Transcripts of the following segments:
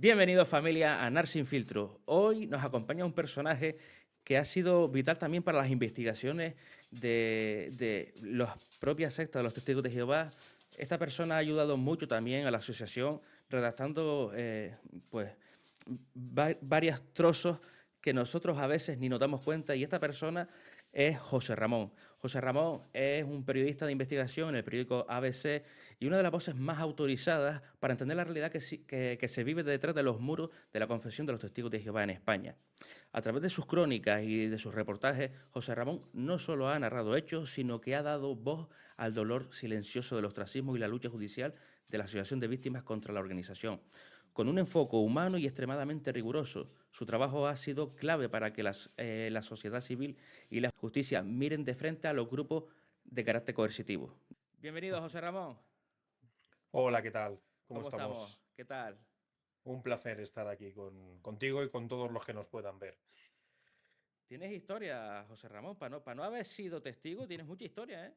Bienvenidos familia a Nar Sin Filtro. Hoy nos acompaña un personaje que ha sido vital también para las investigaciones de las propias sectas de los Testigos de Jehová. Esta persona ha ayudado mucho también a la asociación redactando pues varios trozos que nosotros a veces ni nos damos cuenta, y esta persona es José Ramón. José Ramón es un periodista de investigación en el periódico ABC y una de las voces más autorizadas para entender la realidad que se vive detrás de los muros de la Confesión de los Testigos de Jehová en España. A través de sus crónicas y de sus reportajes, José Ramón no solo ha narrado hechos, sino que ha dado voz al dolor silencioso del ostracismo y la lucha judicial de la Asociación de Víctimas contra la organización. Con un enfoque humano y extremadamente riguroso, su trabajo ha sido clave para que la sociedad civil y la justicia miren de frente a los grupos de carácter coercitivo. Bienvenido, José Ramón. Hola, ¿qué tal? ¿Cómo ¿Cómo estamos? estamos? ¿Qué tal? Un placer estar aquí contigo y con todos los que nos puedan ver. Tienes historia, José Ramón. Para no haber sido testigo, tienes mucha historia, ¿eh?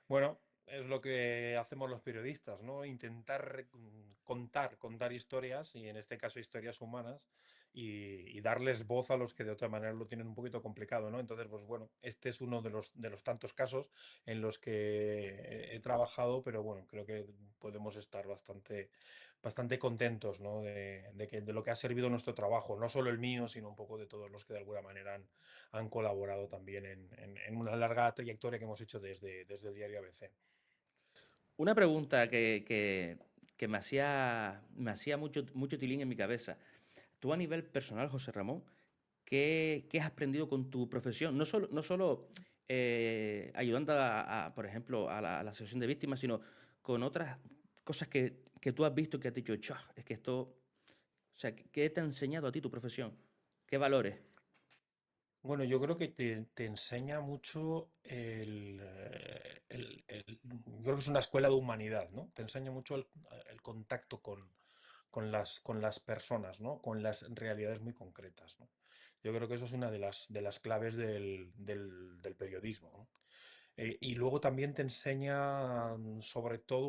Bueno, es lo que hacemos los periodistas, ¿no? Intentar contar historias, y en este caso historias humanas, y darles voz a los que de otra manera lo tienen un poquito complicado, ¿no? Entonces, pues bueno, este es uno de los tantos casos en los que he trabajado, pero bueno, creo que podemos estar bastante contentos, ¿no? De lo que ha servido nuestro trabajo, no solo el mío, sino un poco de todos los que de alguna manera han colaborado también en una larga trayectoria que hemos hecho desde el diario ABC. Una pregunta que me hacía mucho tilín en mi cabeza. Tú a nivel personal, José Ramón, ¿qué has aprendido con tu profesión? No solo ayudando por ejemplo, a la asociación de víctimas, sino con otras cosas que tú has visto que has dicho, "Chua, es que esto, o sea, ¿qué te ha enseñado a ti tu profesión? ¿Qué valores?" Bueno, yo creo que te enseña mucho yo creo que es una escuela de humanidad, ¿no? Te enseña mucho el contacto con las personas, ¿no? Con las realidades muy concretas, ¿no? Yo creo que eso es una de las claves del periodismo, ¿no? Y luego también te enseña sobre todo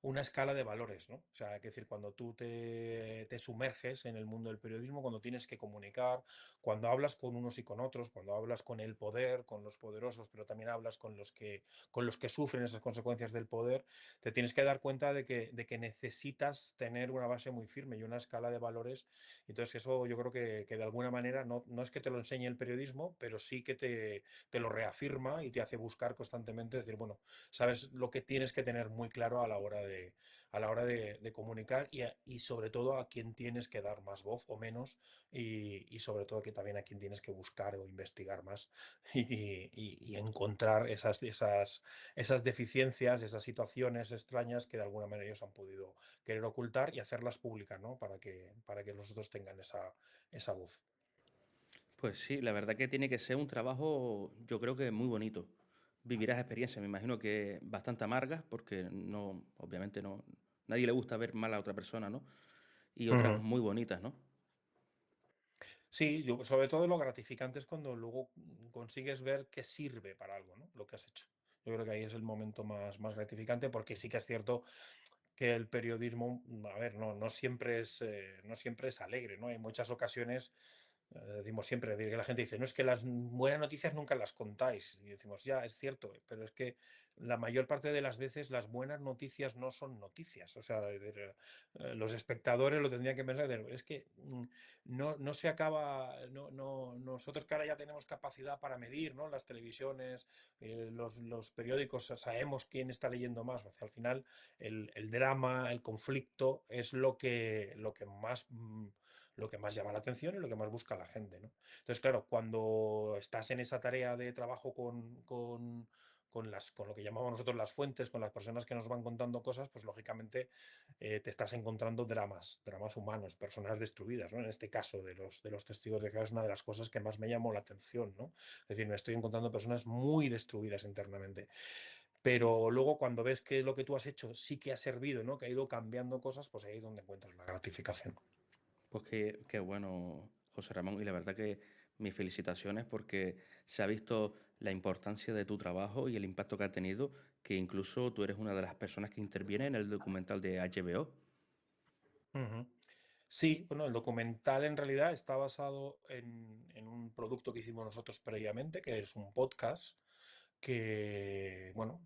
una escala de valores, ¿no? O sea, es decir, cuando tú te sumerges en el mundo del periodismo, cuando tienes que comunicar, cuando hablas con unos y con otros, cuando hablas con el poder, con los poderosos, pero también hablas con los que sufren esas consecuencias del poder, te tienes que dar cuenta de que necesitas tener una base muy firme y una escala de valores. Entonces, eso yo creo que de alguna manera no es que te lo enseñe el periodismo, pero sí que te lo reafirma y te hace buscar constantemente, decir, bueno, sabes lo que tienes que tener muy claro a la hora de comunicar y sobre todo a quién tienes que dar más voz o menos y sobre todo que también a quién tienes que buscar o investigar más y encontrar esas deficiencias, esas situaciones extrañas que de alguna manera ellos han podido querer ocultar y hacerlas públicas, ¿no? Para que los otros tengan esa voz. Pues sí, la verdad que tiene que ser un trabajo, yo creo que muy bonito. Vivirás experiencias, me imagino que bastante amargas, porque no, obviamente no, nadie le gusta ver mal a otra persona, ¿no? Y otras Ujú. muy bonitas, ¿no? Sí, sobre todo lo gratificante es cuando luego consigues ver que sirve para algo, ¿no? Lo que has hecho. Yo creo que ahí es el momento más gratificante, porque sí que es cierto que el periodismo, a ver, no siempre es alegre, ¿no? Hay muchas ocasiones, decimos siempre, es decir, que la gente dice, no, es que las buenas noticias nunca las contáis. Y decimos, ya, es cierto, pero es que la mayor parte de las veces las buenas noticias no son noticias. O sea, es decir, los espectadores lo tendrían que pensar, es que no se acaba, nosotros que ahora ya tenemos capacidad para medir, ¿no? Las televisiones, los periódicos, sabemos quién está leyendo más. O sea, al final el drama, el conflicto es lo que más llama la atención y lo que más busca la gente, ¿no? Entonces, claro, cuando estás en esa tarea de trabajo con lo que llamamos nosotros las fuentes, con las personas que nos van contando cosas, pues lógicamente te estás encontrando dramas humanos, personas destruidas, ¿no? En este caso de los testigos de Jehová es una de las cosas que más me llamó la atención, ¿no? Es decir, me estoy encontrando personas muy destruidas internamente. Pero luego cuando ves que lo que tú has hecho sí que ha servido, ¿no? Que ha ido cambiando cosas, pues ahí es donde encuentras la gratificación. Pues qué bueno, José Ramón, y la verdad que mis felicitaciones porque se ha visto la importancia de tu trabajo y el impacto que ha tenido, que incluso tú eres una de las personas que interviene en el documental de HBO. Ujú. Sí, bueno, el documental en realidad está basado en un producto que hicimos nosotros previamente, que es un podcast que, bueno,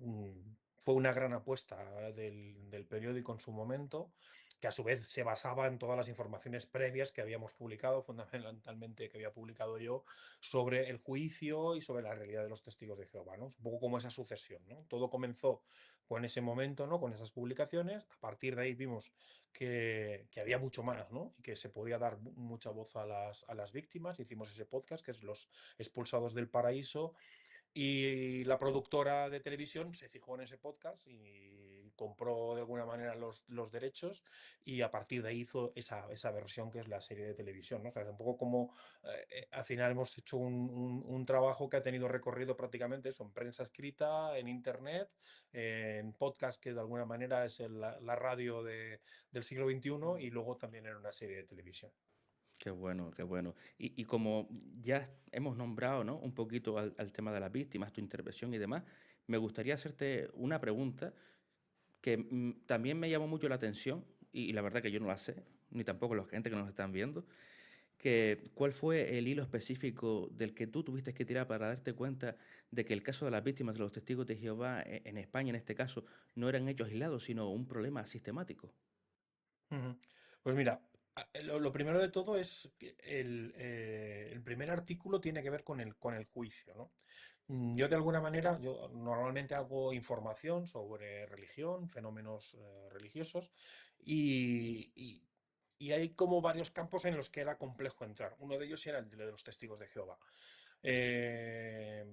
fue una gran apuesta del periódico en su momento, que a su vez se basaba en todas las informaciones previas que habíamos publicado, fundamentalmente que había publicado yo, sobre el juicio y sobre la realidad de los testigos de Jehová, ¿no? Es un poco como esa sucesión, ¿no? Todo comenzó con ese momento, ¿no? Con esas publicaciones. A partir de ahí vimos que había mucho más, ¿no? Y que se podía dar mucha voz a las víctimas. Hicimos ese podcast, que es Los Expulsados del Paraíso, y la productora de televisión se fijó en ese podcast y compró de alguna manera los derechos, y a partir de ahí hizo esa versión que es la serie de televisión, ¿no? O sea, es un poco como al final hemos hecho un trabajo que ha tenido recorrido prácticamente eso, en prensa escrita, en internet, en podcast, que de alguna manera es la radio del siglo XXI, y luego también en una serie de televisión. Qué bueno, qué bueno. Y como ya hemos nombrado, ¿no? Un poquito al tema de las víctimas, tu intervención y demás, me gustaría hacerte una pregunta que también me llamó mucho la atención y la verdad que yo no la sé, ni tampoco la gente que nos están viendo, que ¿cuál fue el hilo específico del que tú tuviste que tirar para darte cuenta de que el caso de las víctimas de los testigos de Jehová en España, en este caso, no eran hechos aislados, sino un problema sistemático? Ujú. Pues mira, lo primero de todo es que el primer artículo tiene que ver con el juicio, ¿no? Yo de alguna manera, yo normalmente hago información sobre religión, fenómenos religiosos, y, y- y hay como varios campos en los que era complejo entrar. Uno de ellos era el de los testigos de Jehová. Eh,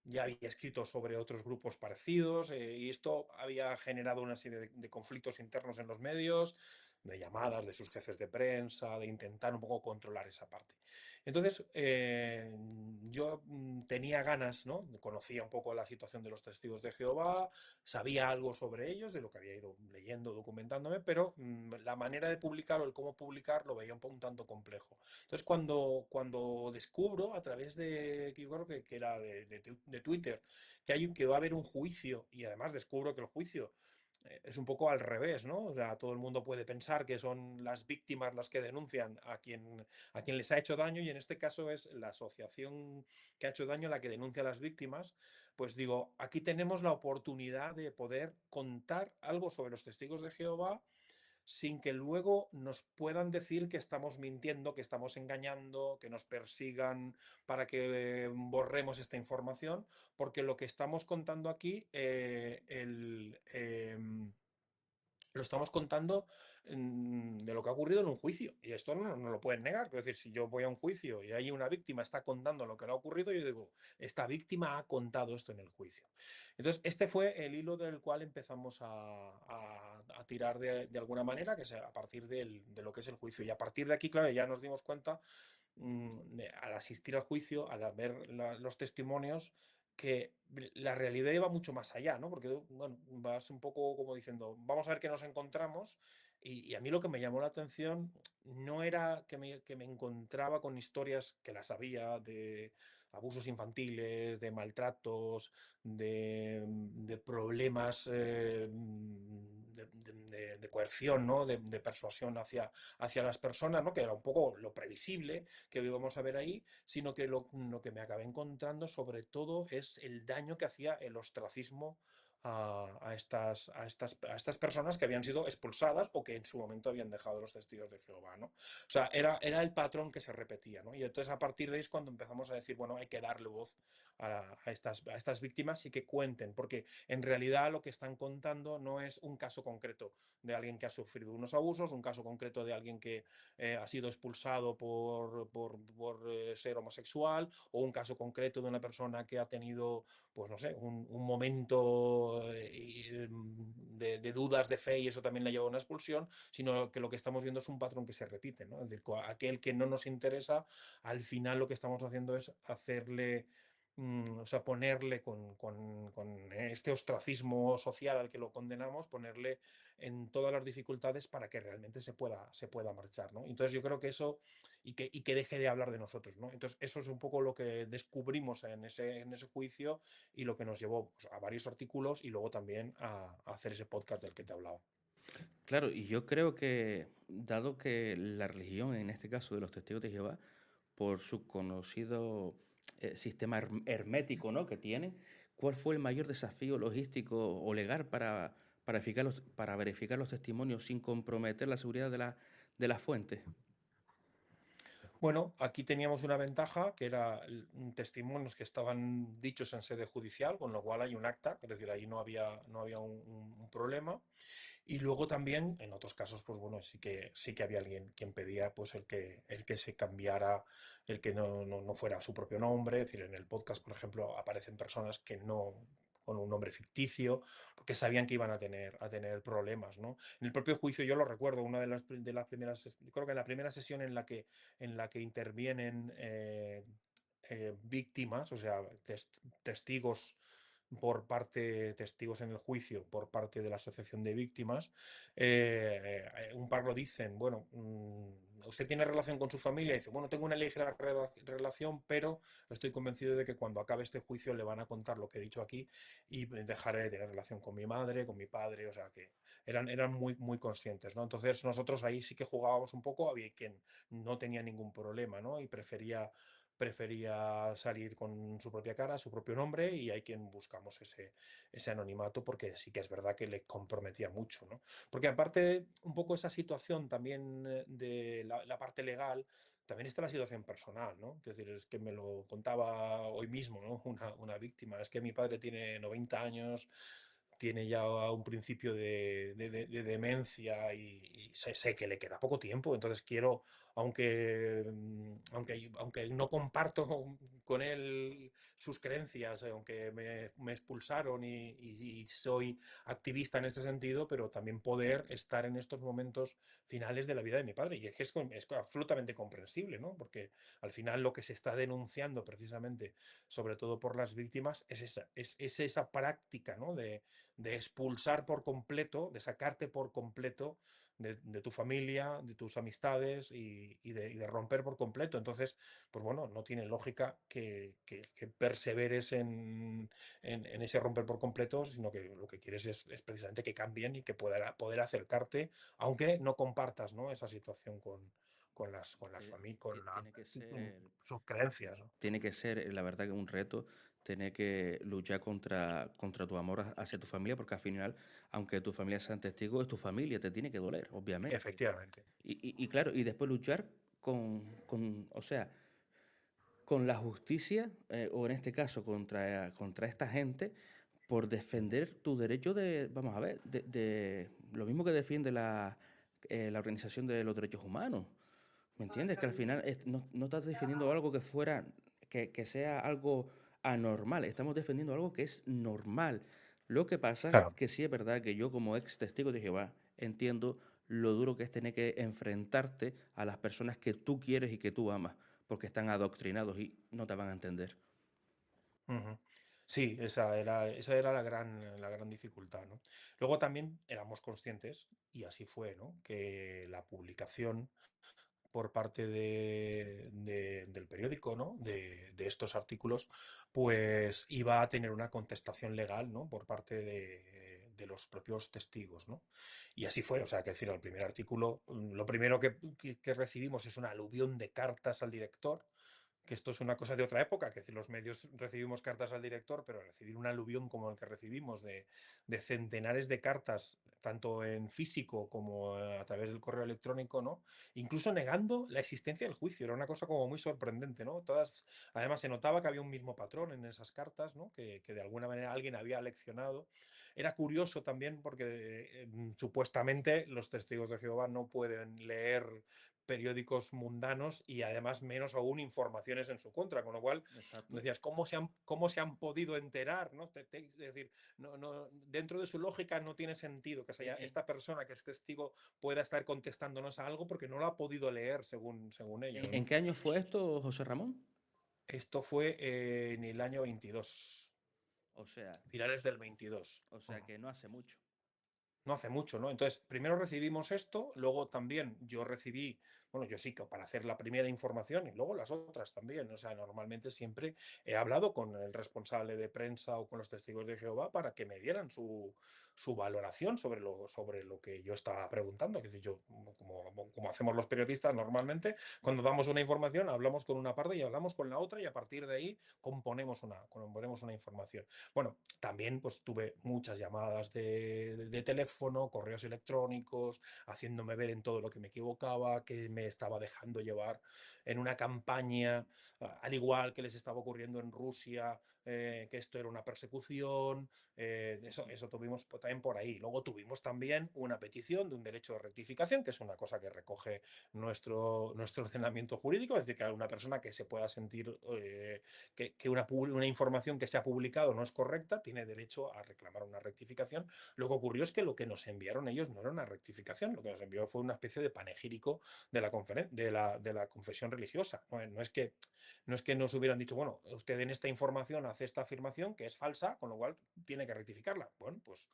ya había escrito sobre otros grupos parecidos, y esto había generado una serie de conflictos internos en los medios, de llamadas de sus jefes de prensa, de intentar un poco controlar esa parte. Entonces, yo tenía ganas, ¿no? Conocía un poco la situación de los testigos de Jehová, sabía algo sobre ellos, de lo que había ido leyendo, documentándome, pero la manera de publicar o el cómo publicar lo veía un tanto complejo. Entonces, cuando descubro a través de, que yo creo que era de Twitter, que va a haber un juicio, y además descubro que el juicio es un poco al revés, ¿no? O sea, todo el mundo puede pensar que son las víctimas las que denuncian a quien les ha hecho daño, y en este caso es la asociación que ha hecho daño la que denuncia a las víctimas. Pues digo, aquí tenemos la oportunidad de poder contar algo sobre los testigos de Jehová sin que luego nos puedan decir que estamos mintiendo, que estamos engañando, que nos persigan para que borremos esta información, porque lo que estamos contando aquí, lo estamos contando de lo que ha ocurrido en un juicio. Y esto no lo pueden negar. Es decir, si yo voy a un juicio y hay una víctima está contando lo que le ha ocurrido, yo digo, esta víctima ha contado esto en el juicio. Entonces, este fue el hilo del cual empezamos a tirar de alguna manera, que es a partir de lo que es el juicio. Y a partir de aquí, claro, ya nos dimos cuenta, al asistir al juicio, al ver los testimonios, que la realidad iba mucho más allá, ¿no? Porque, bueno, vas un poco como diciendo, vamos a ver qué nos encontramos, y a mí lo que me llamó la atención no era que me encontraba con historias que las había de abusos infantiles, de maltratos, de problemas de coerción, ¿no? De persuasión hacia las personas, ¿no? Que era un poco lo previsible que íbamos a ver ahí, sino que lo que me acabé encontrando sobre todo es el daño que hacía el ostracismo a estas personas que habían sido expulsadas o que en su momento habían dejado los testigos de Jehová, ¿no? O sea, era el patrón que se repetía, ¿no? Y entonces a partir de ahí es cuando empezamos a decir, bueno, hay que darle voz a estas víctimas y que cuenten, porque en realidad lo que están contando no es un caso concreto de alguien que ha sufrido unos abusos, un caso concreto de alguien que ha sido expulsado por ser homosexual, o un caso concreto de una persona que ha tenido, pues no sé, un momento de dudas de fe, y eso también le lleva a una expulsión, sino que lo que estamos viendo es un patrón que se repite, ¿no? Es decir, aquel que no nos interesa, al final lo que estamos haciendo es hacerle, o sea, ponerle con este ostracismo social al que lo condenamos, ponerle en todas las dificultades para que realmente se pueda marchar, ¿no? Entonces yo creo que eso, y que deje de hablar de nosotros, ¿no? Entonces eso es un poco lo que descubrimos en ese juicio, y lo que nos llevó, pues, a varios artículos, y luego también a hacer ese podcast del que te hablaba. Claro, y yo creo que, dado que la religión, en este caso de los testigos de Jehová, por su conocido sistema hermético, ¿no?, que tiene, ¿cuál fue el mayor desafío logístico o legal para verificar los testimonios sin comprometer la seguridad de la fuente? Bueno, aquí teníamos una ventaja que era testimonios que estaban dichos en sede judicial, con lo cual hay un acta, es decir, ahí no había un problema. Y luego también, en otros casos, pues bueno, sí que había alguien quien pedía pues el que se cambiara, el que no fuera su propio nombre. Es decir, en el podcast, por ejemplo, aparecen personas que no con un nombre ficticio, porque sabían que iban a tener problemas, ¿no? En el propio juicio yo lo recuerdo, una de las primeras, creo que en la primera sesión en la que intervienen víctimas, o sea, testigos testigos en el juicio por parte de la Asociación de Víctimas, un par lo dicen, bueno, usted tiene relación con su familia, y dice, bueno, tengo una ligera relación, pero estoy convencido de que cuando acabe este juicio le van a contar lo que he dicho aquí y dejaré de tener relación con mi madre, con mi padre, o sea que eran muy, muy conscientes, ¿no? Entonces nosotros ahí sí que jugábamos un poco, había quien no tenía ningún problema, ¿no? Y prefería salir con su propia cara, su propio nombre, y hay quien buscamos ese anonimato porque sí que es verdad que le comprometía mucho, ¿no? Porque aparte, un poco esa situación también de la parte legal, también está la situación personal, ¿no? Es decir, es que me lo contaba hoy mismo, ¿no? Una víctima, es que mi padre tiene 90 años, tiene ya un principio de demencia y sé que le queda poco tiempo, entonces quiero, aunque no comparto con él sus creencias, aunque me expulsaron y soy activista en este sentido, pero también poder estar en estos momentos finales de la vida de mi padre. Y es que es absolutamente comprensible, ¿no? Porque al final lo que se está denunciando precisamente, sobre todo por las víctimas, es esa práctica, ¿no? De expulsar por completo, de sacarte por completo de tu familia, de tus amistades y de romper por completo. Entonces, pues bueno, no tiene lógica que perseveres en ese romper por completo, sino que lo que quieres es precisamente que cambien y que puedan poder acercarte, aunque no compartas, ¿no?, esa situación con las Que familias, con tiene que ser sus creencias, ¿no? tiene que ser, la verdad, que un reto tener que luchar contra tu amor hacia tu familia, porque al final, aunque tu familia sean testigos, es tu familia, te tiene que doler, obviamente. Efectivamente. Y claro, y después luchar o sea, con la justicia, o en este caso contra esta gente, por defender tu derecho vamos a ver, de lo mismo que defiende la Organización de los Derechos Humanos. ¿Me entiendes? Que al final no estás defendiendo algo que sea algo anormal, estamos defendiendo algo que es normal. Lo que pasa Claro. que sí es verdad que yo, como ex testigo de Jehová, entiendo lo duro que es tener que enfrentarte a las personas que tú quieres y que tú amas, porque están adoctrinados y no te van a entender. Ujú. Sí, esa era la gran dificultad, ¿no? Luego también éramos conscientes, y así fue, ¿no?, que la publicación por parte del periódico, ¿no?, de estos artículos, pues iba a tener una contestación legal, ¿no?, por parte de los propios testigos, ¿no? Y así fue, o sea, que decir, el primer artículo, lo primero que recibimos es una aluvión de cartas al director, que esto es una cosa de otra época, que es decir, los medios recibimos cartas al director, pero recibir un aluvión como el que recibimos de centenares de cartas, tanto en físico como a través del correo electrónico, ¿no? Incluso negando la existencia del juicio, era una cosa como muy sorprendente, ¿no? Todas, además se notaba que había un mismo patrón en esas cartas, ¿no? Que de alguna manera alguien había leccionado. Era curioso también porque supuestamente los testigos de Jehová no pueden leer periódicos mundanos y además menos aún informaciones en su contra, con lo cual Exacto. decías, ¿cómo se han podido enterar? ¿No? Es decir, dentro de su lógica no tiene sentido que ¿En, sea en- esta persona que es testigo pueda estar contestándonos a algo porque no lo ha podido leer según ellos, en ¿no? qué año fue esto, José Ramón? Esto fue en el año 22, O sea, finales del 22. o sea que no hace mucho. No hace mucho, ¿no? Entonces, primero recibimos esto, luego también yo recibí bueno, yo sí que para hacer la primera información y luego las otras también. O sea, normalmente siempre he hablado con el responsable de prensa o con los testigos de Jehová para que me dieran su valoración sobre lo que yo estaba preguntando. Es decir, yo, como hacemos los periodistas normalmente, cuando damos una información, hablamos con una parte y hablamos con la otra y a partir de ahí componemos una información. Bueno, también pues tuve muchas llamadas de teléfono, correos electrónicos, haciéndome ver en todo lo que me equivocaba, que me estaba dejando llevar en una campaña, al igual que les estaba ocurriendo en Rusia, que esto era una persecución, eso tuvimos también por ahí. Luego tuvimos también una petición de un derecho de rectificación, que es una cosa que recoge nuestro ordenamiento jurídico, es decir, que una persona que se pueda sentir que una información que se ha publicado no es correcta, tiene derecho a reclamar una rectificación. Lo que ocurrió es que lo que nos enviaron ellos no era una rectificación, lo que nos envió fue una especie de panegírico de la confesión religiosa. No es que nos hubieran dicho, bueno, usted en esta información hace esta afirmación que es falsa, con lo cual tiene que rectificarla. Bueno, pues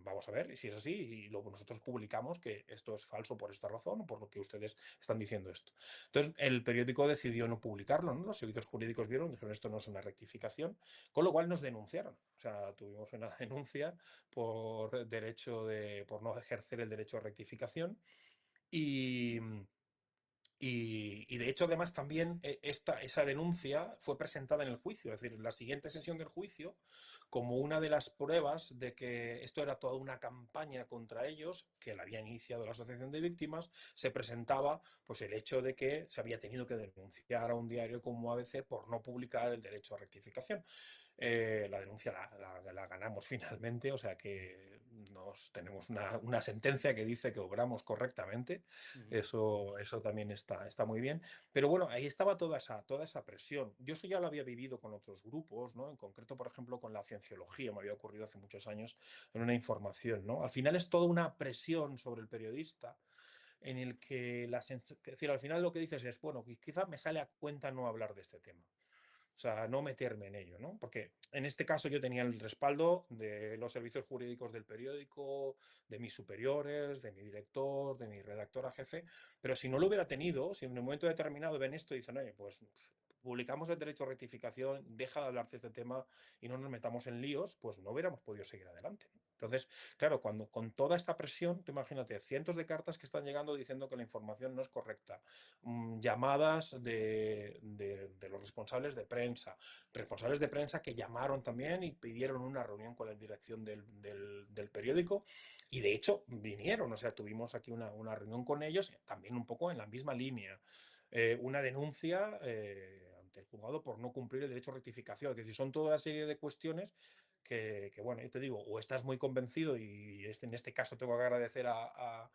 vamos a ver si es así y luego nosotros publicamos que esto es falso por esta razón o por lo que ustedes están diciendo esto. Entonces, el periódico decidió no publicarlo, ¿no? Los servicios jurídicos vieron, dijeron esto no es una rectificación, con lo cual nos denunciaron. O sea, tuvimos una denuncia por no ejercer el derecho a rectificación y, y de hecho, además, también esa denuncia fue presentada en el juicio, es decir, en la siguiente sesión del juicio, como una de las pruebas de que esto era toda una campaña contra ellos, que la había iniciado la Asociación de Víctimas, se presentaba pues el hecho de que se había tenido que denunciar a un diario como ABC por no publicar el derecho a rectificación. La denuncia la ganamos finalmente, o sea que tenemos una sentencia que dice que obramos correctamente, Ujú. eso también está muy bien, pero bueno, ahí estaba toda esa presión. Yo eso ya lo había vivido con otros grupos, ¿no? En concreto, por ejemplo, con la cienciología, me había ocurrido hace muchos años en una información, ¿no? Al final es toda una presión sobre el periodista en el que es decir, al final lo que dices es, bueno, quizá me sale a cuenta no hablar de este tema. O sea, no meterme en ello, ¿no? Porque en este caso yo tenía el respaldo de los servicios jurídicos del periódico, de mis superiores, de mi director, de mi redactora jefe, pero si no lo hubiera tenido, si en un momento determinado ven esto y dicen, oye, pues publicamos el derecho a rectificación, deja de hablar de este tema y no nos metamos en líos, pues no hubiéramos podido seguir adelante, ¿no? Entonces, claro, cuando con toda esta presión, tú imagínate, cientos de cartas que están llegando diciendo que la información no es correcta, llamadas de los responsables de prensa que llamaron también y pidieron una reunión con la dirección del periódico y de hecho vinieron, o sea, tuvimos aquí una reunión con ellos, también un poco en la misma línea. Una denuncia ante el juzgado por no cumplir el derecho a rectificación. Es decir, son toda una serie de cuestiones bueno, yo te digo, o estás muy convencido y en este caso tengo que agradecer a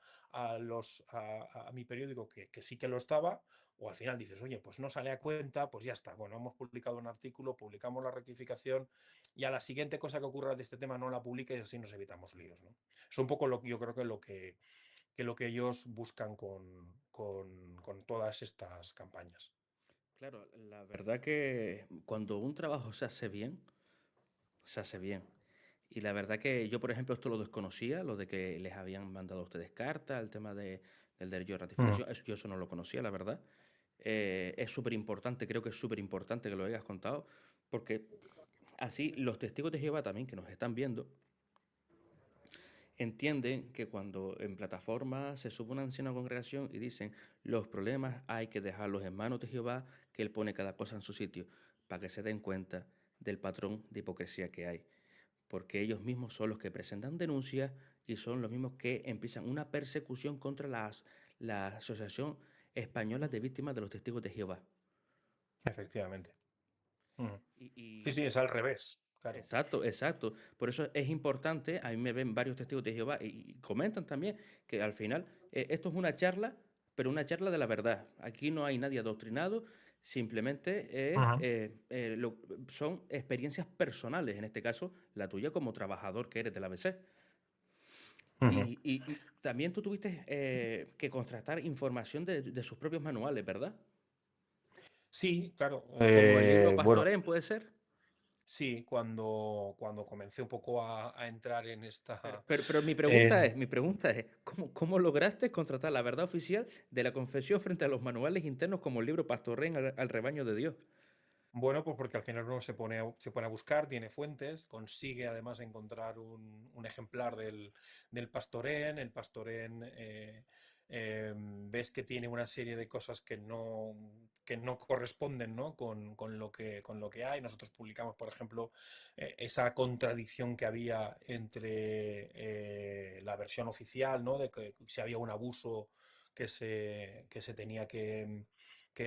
mi periódico que sí que lo estaba, o al final dices, oye, pues no sale a cuenta, pues ya está. Bueno, hemos publicado un artículo, publicamos la rectificación y a la siguiente cosa que ocurra de este tema no la publiques y así nos evitamos líos, ¿no? Es un poco yo creo que lo que ellos buscan con todas estas campañas. Claro, la verdad que cuando un trabajo se hace bien, se hace bien. Y la verdad que yo, por ejemplo, esto lo desconocía, lo de que les habían mandado a ustedes carta, el tema del derecho de Mm. ratificación, yo eso no lo conocía, la verdad. Es súper importante, creo que es súper importante que lo hayas contado, porque así los testigos de Jehová también que nos están viendo entienden que cuando en plataforma se sube una anciana congregación y dicen los problemas hay que dejarlos en manos de Jehová, que Él pone cada cosa en su sitio, para que se den cuenta del patrón de hipocresía que hay. Porque ellos mismos son los que presentan denuncias y son los mismos que empiezan una persecución contra la Asociación Española de Víctimas de los Testigos de Jehová. Efectivamente. Mm. Y, Sí, y sí, es al revés, claro. Exacto, exacto. Por eso es importante, a mí me ven varios testigos de Jehová y comentan también que al final esto es una charla, pero una charla de la verdad. Aquí no hay nadie adoctrinado, simplemente Ujú, son experiencias personales, en este caso la tuya como trabajador que eres de la ABC. ujú. Y también tú tuviste que contrastar información de sus propios manuales, ¿verdad? Sí, claro. Como el libro Bueno, Pastorén, ¿puede ser? Sí, cuando comencé un poco a entrar en esta... Pero en- mi pregunta es, ¿cómo lograste contratar la verdad oficial de la confesión frente a los manuales internos como el libro Pastorén al rebaño de Dios? Bueno, pues porque al final uno se pone a buscar, tiene fuentes, consigue además encontrar un ejemplar del Pastorén. El Pastorén ves que tiene una serie de cosas que no corresponden, ¿no? con lo que hay. Nosotros publicamos, por ejemplo, esa contradicción que había entre la versión oficial, ¿no? De que si había un abuso que se tenía que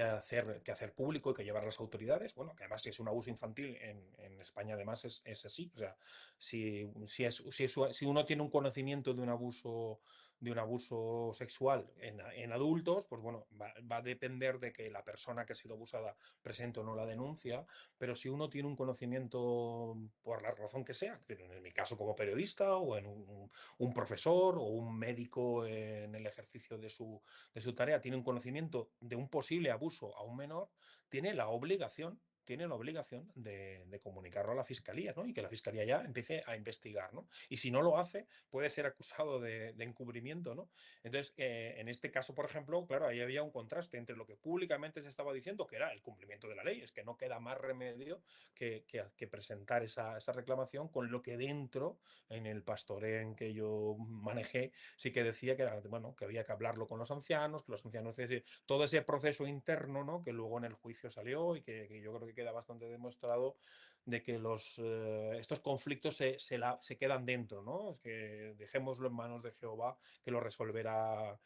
hacer público y que llevar a las autoridades. Bueno, que además si es un abuso infantil en España además es así. O sea, si uno tiene un conocimiento de un abuso sexual en adultos, pues bueno, va a depender de que la persona que ha sido abusada presente o no la denuncia, pero si uno tiene un conocimiento por la razón que sea, en mi caso como periodista o en un profesor o un médico en el ejercicio de su tarea, tiene un conocimiento de un posible abuso a un menor, tiene la obligación de comunicarlo a la fiscalía, ¿no? Y que la fiscalía ya empiece a investigar, ¿no? Y si no lo hace, puede ser acusado de encubrimiento, ¿no? Entonces, en este caso, por ejemplo, claro, ahí había un contraste entre lo que públicamente se estaba diciendo, que era el cumplimiento de la ley, es que no queda más remedio que presentar esa reclamación, con lo que dentro, en el pastorén que yo manejé, sí que decía que era, bueno, que había que hablarlo con los ancianos, que los ancianos, es decir, todo ese proceso interno, ¿no? Que luego en el juicio salió y que yo creo que queda bastante demostrado de que estos conflictos se quedan dentro, ¿no? Es que dejémoslo en manos de Jehová, que lo resolverá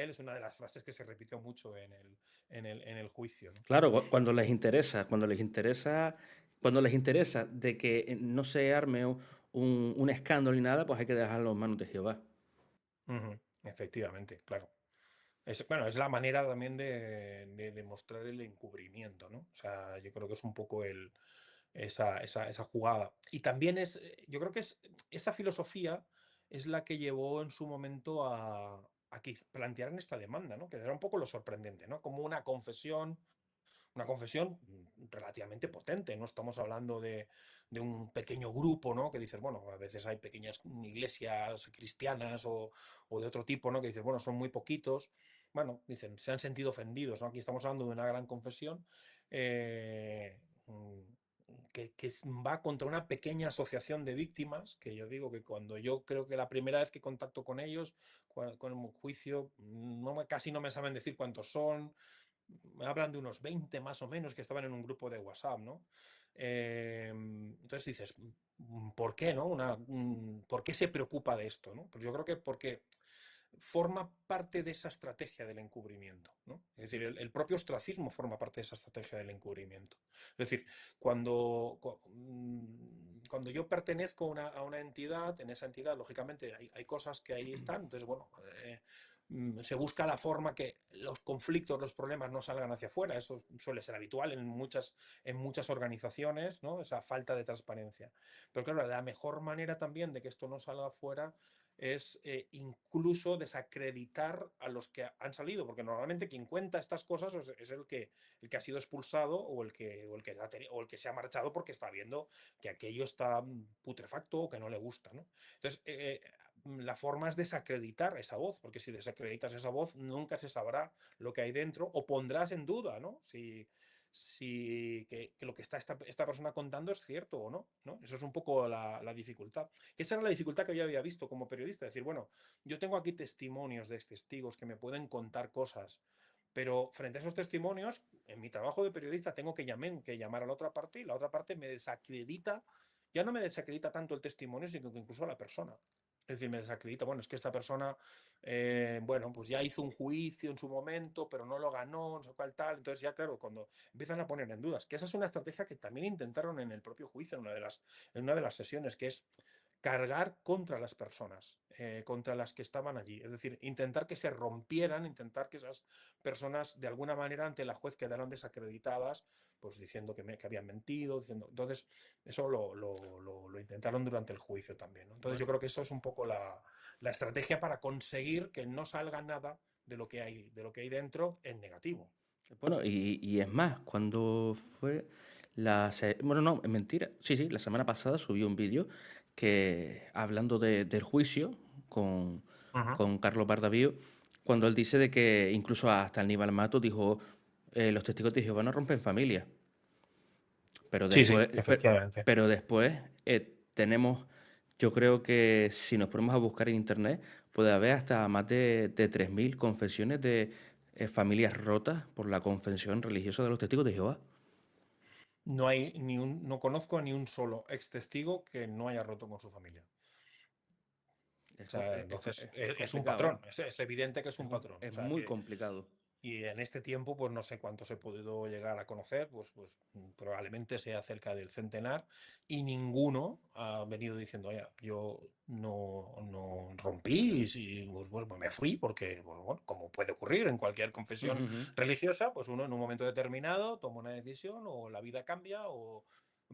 él, es una de las frases que se repitió mucho en el juicio, ¿no? Claro, cuando les interesa de que no se arme un escándalo ni nada, pues hay que dejarlo en manos de Jehová. Ujú, efectivamente, claro. Bueno, es la manera también de demostrar el encubrimiento, ¿no? O sea, yo creo que es un poco esa jugada. Y también yo creo que esa filosofía es la que llevó en su momento a que plantearan esta demanda, ¿no? Que era un poco lo sorprendente, ¿no? Como una confesión relativamente potente. No estamos hablando de un pequeño grupo, ¿no? Que dices, bueno, a veces hay pequeñas iglesias cristianas o de otro tipo, ¿no? Que dices, bueno, son muy poquitos. Bueno, dicen, se han sentido ofendidos, ¿no? Aquí estamos hablando de una gran confesión eh, mm, que va contra una pequeña asociación de víctimas, que yo digo que cuando yo creo que la primera vez que contacto con ellos, con el juicio, casi no me saben decir cuántos son. Me hablan de unos 20 más o menos que estaban en un grupo de WhatsApp, ¿no? Entonces dices, ¿por qué, no? ¿Por qué se preocupa de esto, no? Pues yo creo que porque forma parte de esa estrategia del encubrimiento, ¿no? Es decir, el propio ostracismo forma parte de esa estrategia del encubrimiento. Es decir, cuando yo pertenezco a una entidad, en esa entidad, lógicamente, hay cosas que ahí están, entonces, bueno, se busca la forma que los conflictos, los problemas no salgan hacia afuera. Eso suele ser habitual en muchas organizaciones, ¿no? Esa falta de transparencia. Pero claro, la mejor manera también de que esto no salga afuera es incluso desacreditar a los que han salido, porque normalmente quien cuenta estas cosas es el que ha sido expulsado o el que se ha marchado porque está viendo que aquello está putrefacto o que no le gusta, ¿no? Entonces, la forma es desacreditar esa voz, porque si desacreditas esa voz nunca se sabrá lo que hay dentro o pondrás en duda, ¿no? Si lo que está esta persona contando es cierto o no, ¿no? Eso es un poco la dificultad. Esa era la dificultad que yo había visto como periodista, decir, bueno, yo tengo aquí testimonios de testigos que me pueden contar cosas, pero frente a esos testimonios, en mi trabajo de periodista tengo que llamar a la otra parte y la otra parte me desacredita, ya no me desacredita tanto el testimonio, sino que incluso a la persona. Es decir, me desacredita, bueno, es que esta persona, bueno, pues ya hizo un juicio en su momento, pero no lo ganó, no sé cuál tal. Entonces ya, claro, cuando empiezan a poner en dudas, que esa es una estrategia que también intentaron en el propio juicio, en una de las sesiones, que es cargar contra las personas, contra las que estaban allí. Es decir, intentar que se rompieran, intentar que esas personas de alguna manera ante la juez quedaran desacreditadas, pues diciendo que habían mentido, diciendo... Entonces, eso lo intentaron durante el juicio también, ¿no? Entonces yo Bueno, creo que eso es un poco la estrategia para conseguir que no salga nada de lo que hay dentro en negativo. bueno, y es más, cuando fue Bueno, no, es mentira. Sí, sí, la semana pasada subió un vídeo que hablando del juicio con, Ujú. con Carlos Bardavío, cuando él dice de que incluso hasta Aníbal Mato dijo, los testigos de Jehová no rompen familia. Pero Sí, sí, después, efectivamente. pero después tenemos, yo creo que si nos ponemos a buscar en internet, puede haber hasta más de 3.000 confesiones de familias rotas por la confesión religiosa de los testigos de Jehová. No conozco ni un solo ex testigo que no haya roto con su familia. O sea, entonces Es es un complicado, ¿eh? patrón, es evidente que es un patrón. O Es sea, muy que complicado. y en este tiempo, pues no sé cuántos he podido llegar a conocer, probablemente sea cerca del centenar, y ninguno ha venido diciendo, oye, yo no rompí, y pues, bueno, pues me fui, porque, pues, bueno, como puede ocurrir en cualquier Ujú, confesión ujú. religiosa, pues uno en un momento determinado toma una decisión, o la vida cambia, o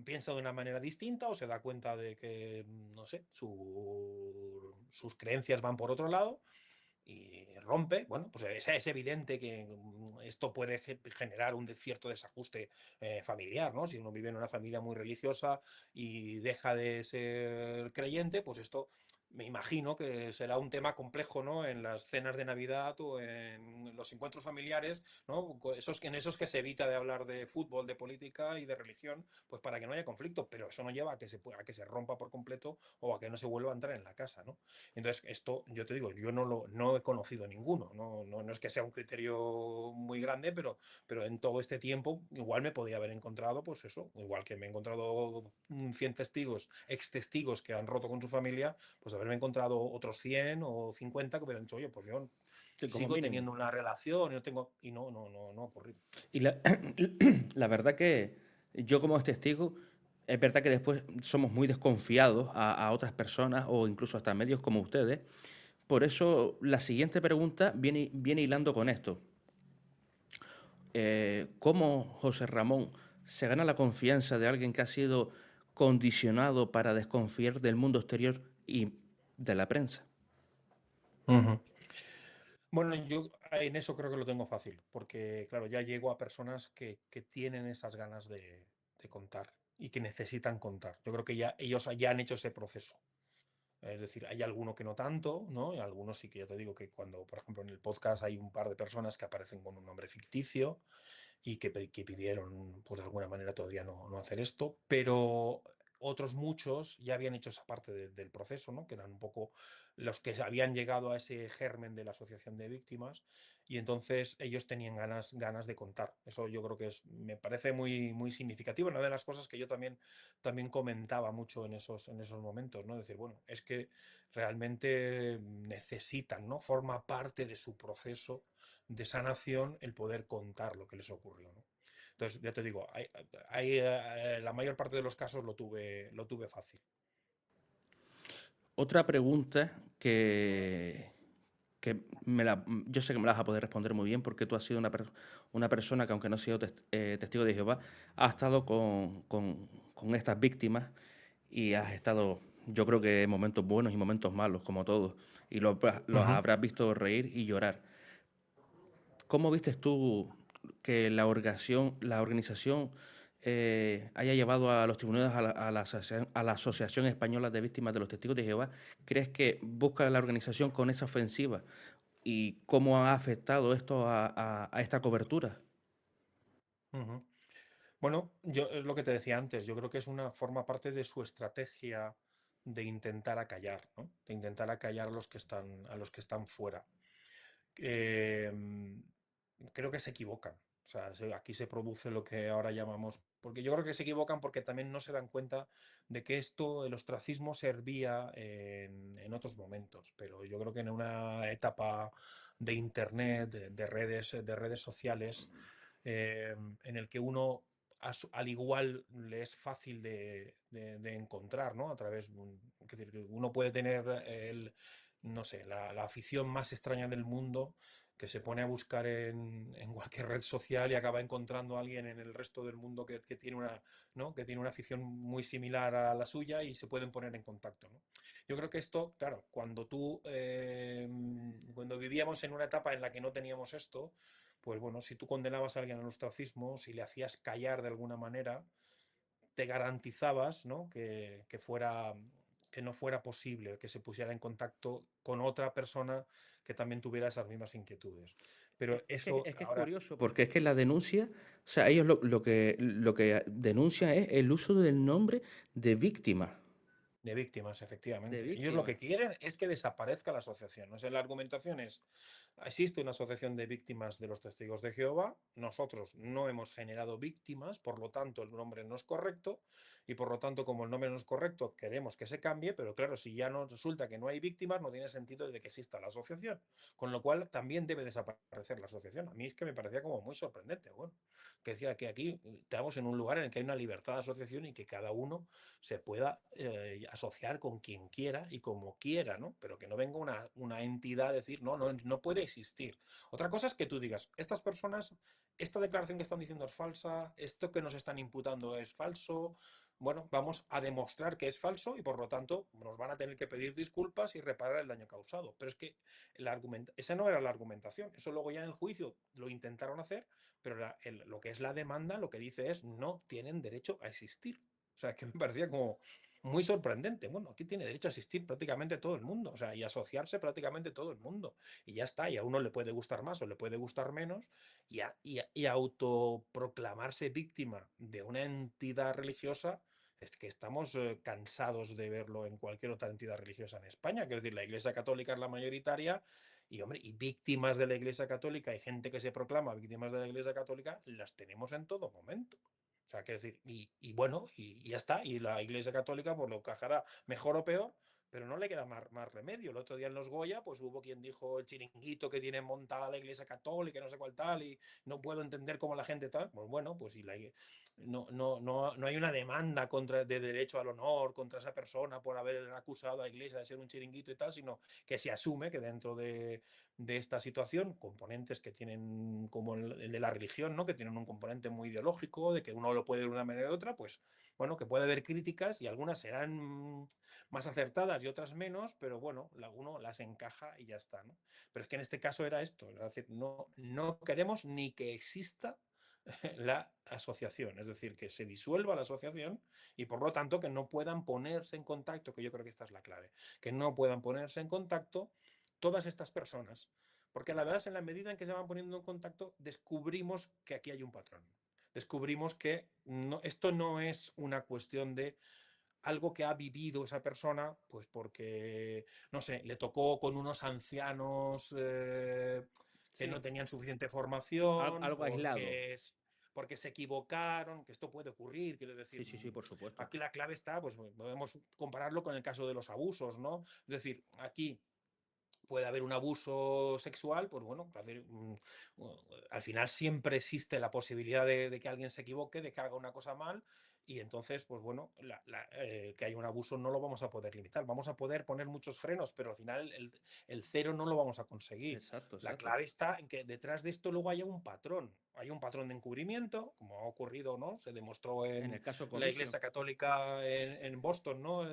piensa de una manera distinta, o se da cuenta de que, no sé, sus creencias van por otro lado y rompe, bueno, pues es evidente que esto puede generar un cierto desajuste familiar, ¿no? Si uno vive en una familia muy religiosa y deja de ser creyente, pues esto me imagino que será un tema complejo, ¿no? En las cenas de Navidad o en los encuentros familiares, ¿no? En esos que se evita de hablar de fútbol, de política y de religión, pues para que no haya conflicto, pero eso no lleva a que se rompa por completo o a que no se vuelva a entrar en la casa, ¿no? Entonces, esto, yo te digo, yo no he conocido ninguno, no es que sea un criterio muy grande, pero en todo este tiempo igual me podía haber encontrado, pues eso, igual que me he encontrado 100 testigos, ex testigos que han roto con su familia, pues haberme encontrado otros 100 o 50 que hubieran dicho, oye, pues yo Sí, como sigo mínimo. teniendo una relación y no tengo, y no ha ocurrido. Y la verdad que yo como testigo, es verdad que después somos muy desconfiados a otras personas o incluso hasta medios como ustedes. Por eso la siguiente pregunta viene hilando con esto. ¿Cómo José Ramón se gana la confianza de alguien que ha sido condicionado para desconfiar del mundo exterior y de la prensa? Ujú. Bueno, yo en eso creo que lo tengo fácil, porque claro, ya llego a personas que tienen esas ganas de contar y que necesitan contar. Yo creo que ya ellos ya han hecho ese proceso. Es decir, hay alguno que no tanto, ¿no? Y algunos sí que ya te digo que cuando, por ejemplo, en el podcast hay un par de personas que aparecen con un nombre ficticio y que pidieron, pues de alguna manera todavía no hacer esto, pero otros muchos ya habían hecho esa parte del proceso, ¿no? Que eran un poco los que habían llegado a ese germen de la asociación de víctimas y entonces ellos tenían ganas de contar. Eso yo creo que me parece muy significativo, una de las cosas que yo también comentaba mucho en esos momentos, ¿no? Decir, bueno, es que realmente necesitan, ¿no? Forma parte de su proceso de sanación el poder contar lo que les ocurrió, ¿no? Entonces, ya te digo, la mayor parte de los casos lo tuve fácil. Otra pregunta que yo sé que me la vas a poder responder muy bien porque tú has sido una persona que, aunque no has sido testigo de Jehová, ha estado con estas víctimas y has estado, yo creo que en momentos buenos y momentos malos, como todos, y los Ujú. habrás visto reír y llorar. ¿Cómo vistes tú que la organización haya llevado a los tribunales a la Asociación Española de Víctimas de los Testigos de Jehová? ¿Crees que busca la organización con esa ofensiva? ¿Y cómo ha afectado esto a esta cobertura? Ujú. Bueno, yo es lo que te decía antes, yo creo que forma parte de su estrategia de intentar acallar, ¿no? De intentar acallar a los que están fuera. Eh, Creo que se equivocan. O sea, aquí se produce lo que ahora llamamos, porque yo creo que se equivocan porque también no se dan cuenta de que el ostracismo servía en otros momentos, pero yo creo que en una etapa de internet, de redes sociales, en el que uno, al igual, le es fácil de encontrar, ¿no? A través, es decir, que uno puede tener no sé, la afición más extraña del mundo que se pone a buscar en cualquier red social y acaba encontrando a alguien en el resto del mundo que tiene una, ¿no? Que tiene una afición muy similar a la suya y se pueden poner en contacto, ¿no? Yo creo que esto, claro, cuando vivíamos en una etapa en la que no teníamos esto, pues bueno, si tú condenabas a alguien al ostracismo, si le hacías callar de alguna manera, te garantizabas, ¿no? Que no fuera posible que se pusiera en contacto con otra persona que también tuviera esas mismas inquietudes. Pero eso Es que es ahora, curioso, porque es que la denuncia, o sea, ellos lo que denuncian es el uso del nombre de víctima. de víctimas, De efectivamente. Ellos lo víctima. que quieren es que desaparezca la asociación. O sea, la argumentación es, existe una asociación de víctimas de los testigos de Jehová, nosotros no hemos generado víctimas, por lo tanto el nombre no es correcto, y por lo tanto como el nombre no es correcto queremos que se cambie, pero claro, si ya no resulta que no hay víctimas, no tiene sentido de que exista la asociación. Con lo cual también debe desaparecer la asociación. A mí es que me parecía como muy sorprendente. Bueno, que decía que aquí estamos en un lugar en el que hay una libertad de asociación y que cada uno se pueda asociar con quien quiera y como quiera, ¿no? Pero que no venga una entidad a decir, no, no, no puede existir. Otra cosa es que tú digas, estas personas, esta declaración que están diciendo es falsa, esto que nos están imputando es falso. Bueno, vamos a demostrar que es falso y por lo tanto nos van a tener que pedir disculpas y reparar el daño causado. Pero es que esa no era la argumentación. Eso luego ya en el juicio lo intentaron hacer, pero lo que es la demanda lo que dice es no tienen derecho a existir. O sea, que me parecía como muy sorprendente. Bueno, aquí tiene derecho a asistir prácticamente todo el mundo, o sea, y asociarse prácticamente todo el mundo. Y ya está, y a uno le puede gustar más o le puede gustar menos, y autoproclamarse víctima de una entidad religiosa. Es que estamos cansados de verlo en cualquier otra entidad religiosa en España. Quiero decir, la Iglesia Católica es la mayoritaria y, hombre, y víctimas de la Iglesia Católica y gente que se proclama víctimas de la Iglesia Católica las tenemos en todo momento. O sea, quiero decir, y bueno, y ya está. Y la Iglesia Católica pues lo encajará mejor o peor, pero no le queda más remedio. El otro día en los Goya, pues hubo quien dijo el chiringuito que tiene montada la Iglesia Católica, no sé cuál tal, y no puedo entender cómo la gente tal. Pues bueno, pues si no hay una demanda de derecho al honor contra esa persona por haber acusado a la Iglesia de ser un chiringuito y tal, sino que se asume que dentro de esta situación, componentes que tienen como el de la religión, ¿no? Que tienen un componente muy ideológico, de que uno lo puede de una manera u otra, pues bueno, que puede haber críticas y algunas serán más acertadas y otras menos, pero bueno, uno las encaja y ya está, ¿no? Pero es que en este caso era esto, es decir, no queremos ni que exista la asociación, es decir, que se disuelva la asociación y por lo tanto que no puedan ponerse en contacto, que yo creo que esta es la clave, que no puedan ponerse en contacto todas estas personas, porque la verdad es en la medida en que se van poniendo en contacto descubrimos que aquí hay un patrón, descubrimos que esto no es una cuestión de algo que ha vivido esa persona, pues porque, no sé, le tocó con unos ancianos que no Sí, tenían suficiente formación, algo aislado. porque se equivocaron, que esto puede ocurrir, quiero Sí, decir, sí, sí, por supuesto. aquí la clave está, pues podemos compararlo con el caso de los abusos, ¿no? Es decir, aquí puede haber un abuso sexual, pues bueno, al final siempre existe la posibilidad de que alguien se equivoque, de que haga una cosa mal, y entonces, pues bueno, que haya un abuso no lo vamos a poder limitar. Vamos a poder poner muchos frenos, pero al final el cero no lo vamos a conseguir. Exacto, La exacto. clave está en que detrás de esto luego haya un patrón. Hay un patrón de encubrimiento, como ha ocurrido, ¿no? Se demostró En en el caso la Comicio. Iglesia Católica en Boston, ¿no?